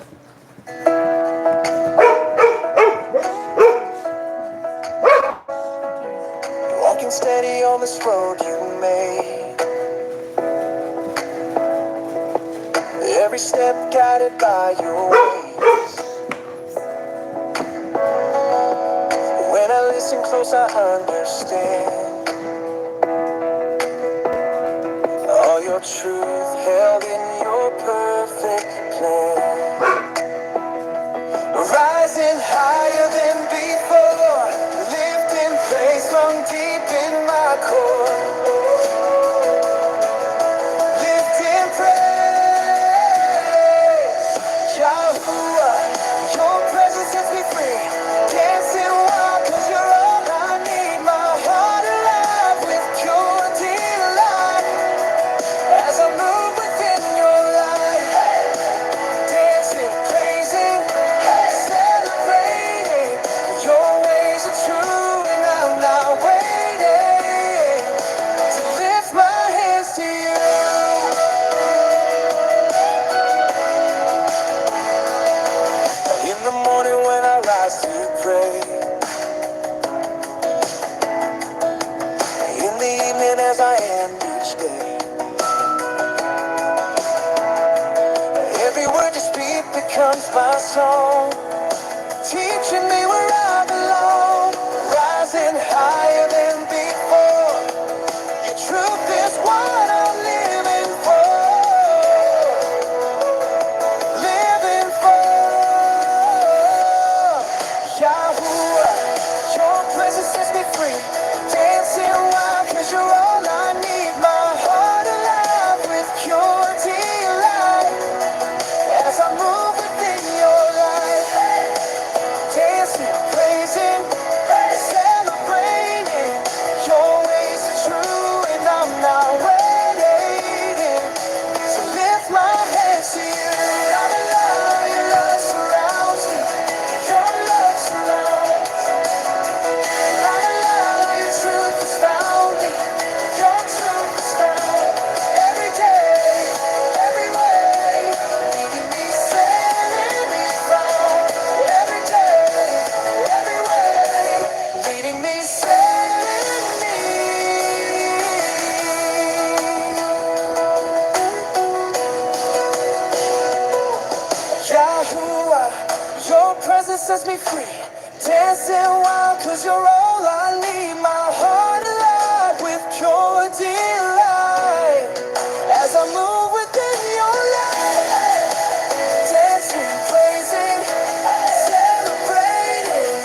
Walking steady on this road you made, every step guided by your ways. When I listen close, I understand all your truth held in your perfect plan. Rising higher than before, lifting praise from deep in my core. Lifting praise, Yahuwah, your presence sets me free. Dancing wild, 'cause you're all I need. My heart alive with pure delight as I move within your light. Dancing, praising, celebrating. Your ways are true and I'm not waiting to lift my hands to you. In the morning when I rise to pray, in the evening as I end each day, every word you speak becomes my song, teaching me where I belong. Rising higher than before, your truth is what I'm living for. Living for Yahuwah, your presence sets me free. Dancing wild, 'cause you're all I need. My heart alive with pure delight as I move within your light. Dancing, praising, celebrating. Your ways are true and I'm not waiting to lift my hands to you. I'm alive, your love surrounds me. Your love surrounds me. I'm alive, your truth has found me. Your truth has found me. Every day, every way, leading me, setting me found. Every day, every way, leading me, setting me. Yahuwah, your presence sets me free. Dancing wild, 'cause you're all I need. My heart alive with pure delight as I move within your light. Dancing, praising, celebrating.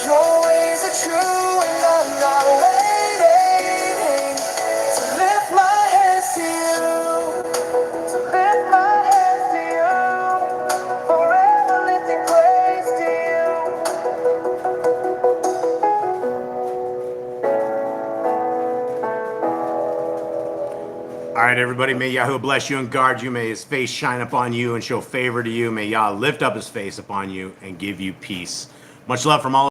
Your ways are true and I'm not waiting to lift my hands to you. To lift my hands to you. Forever lifting praise to you. All right, everybody, may Yahuwah bless you and guard you. May his face shine upon you and show favor to you. May Yah lift up his face upon you and give you peace. Much love from all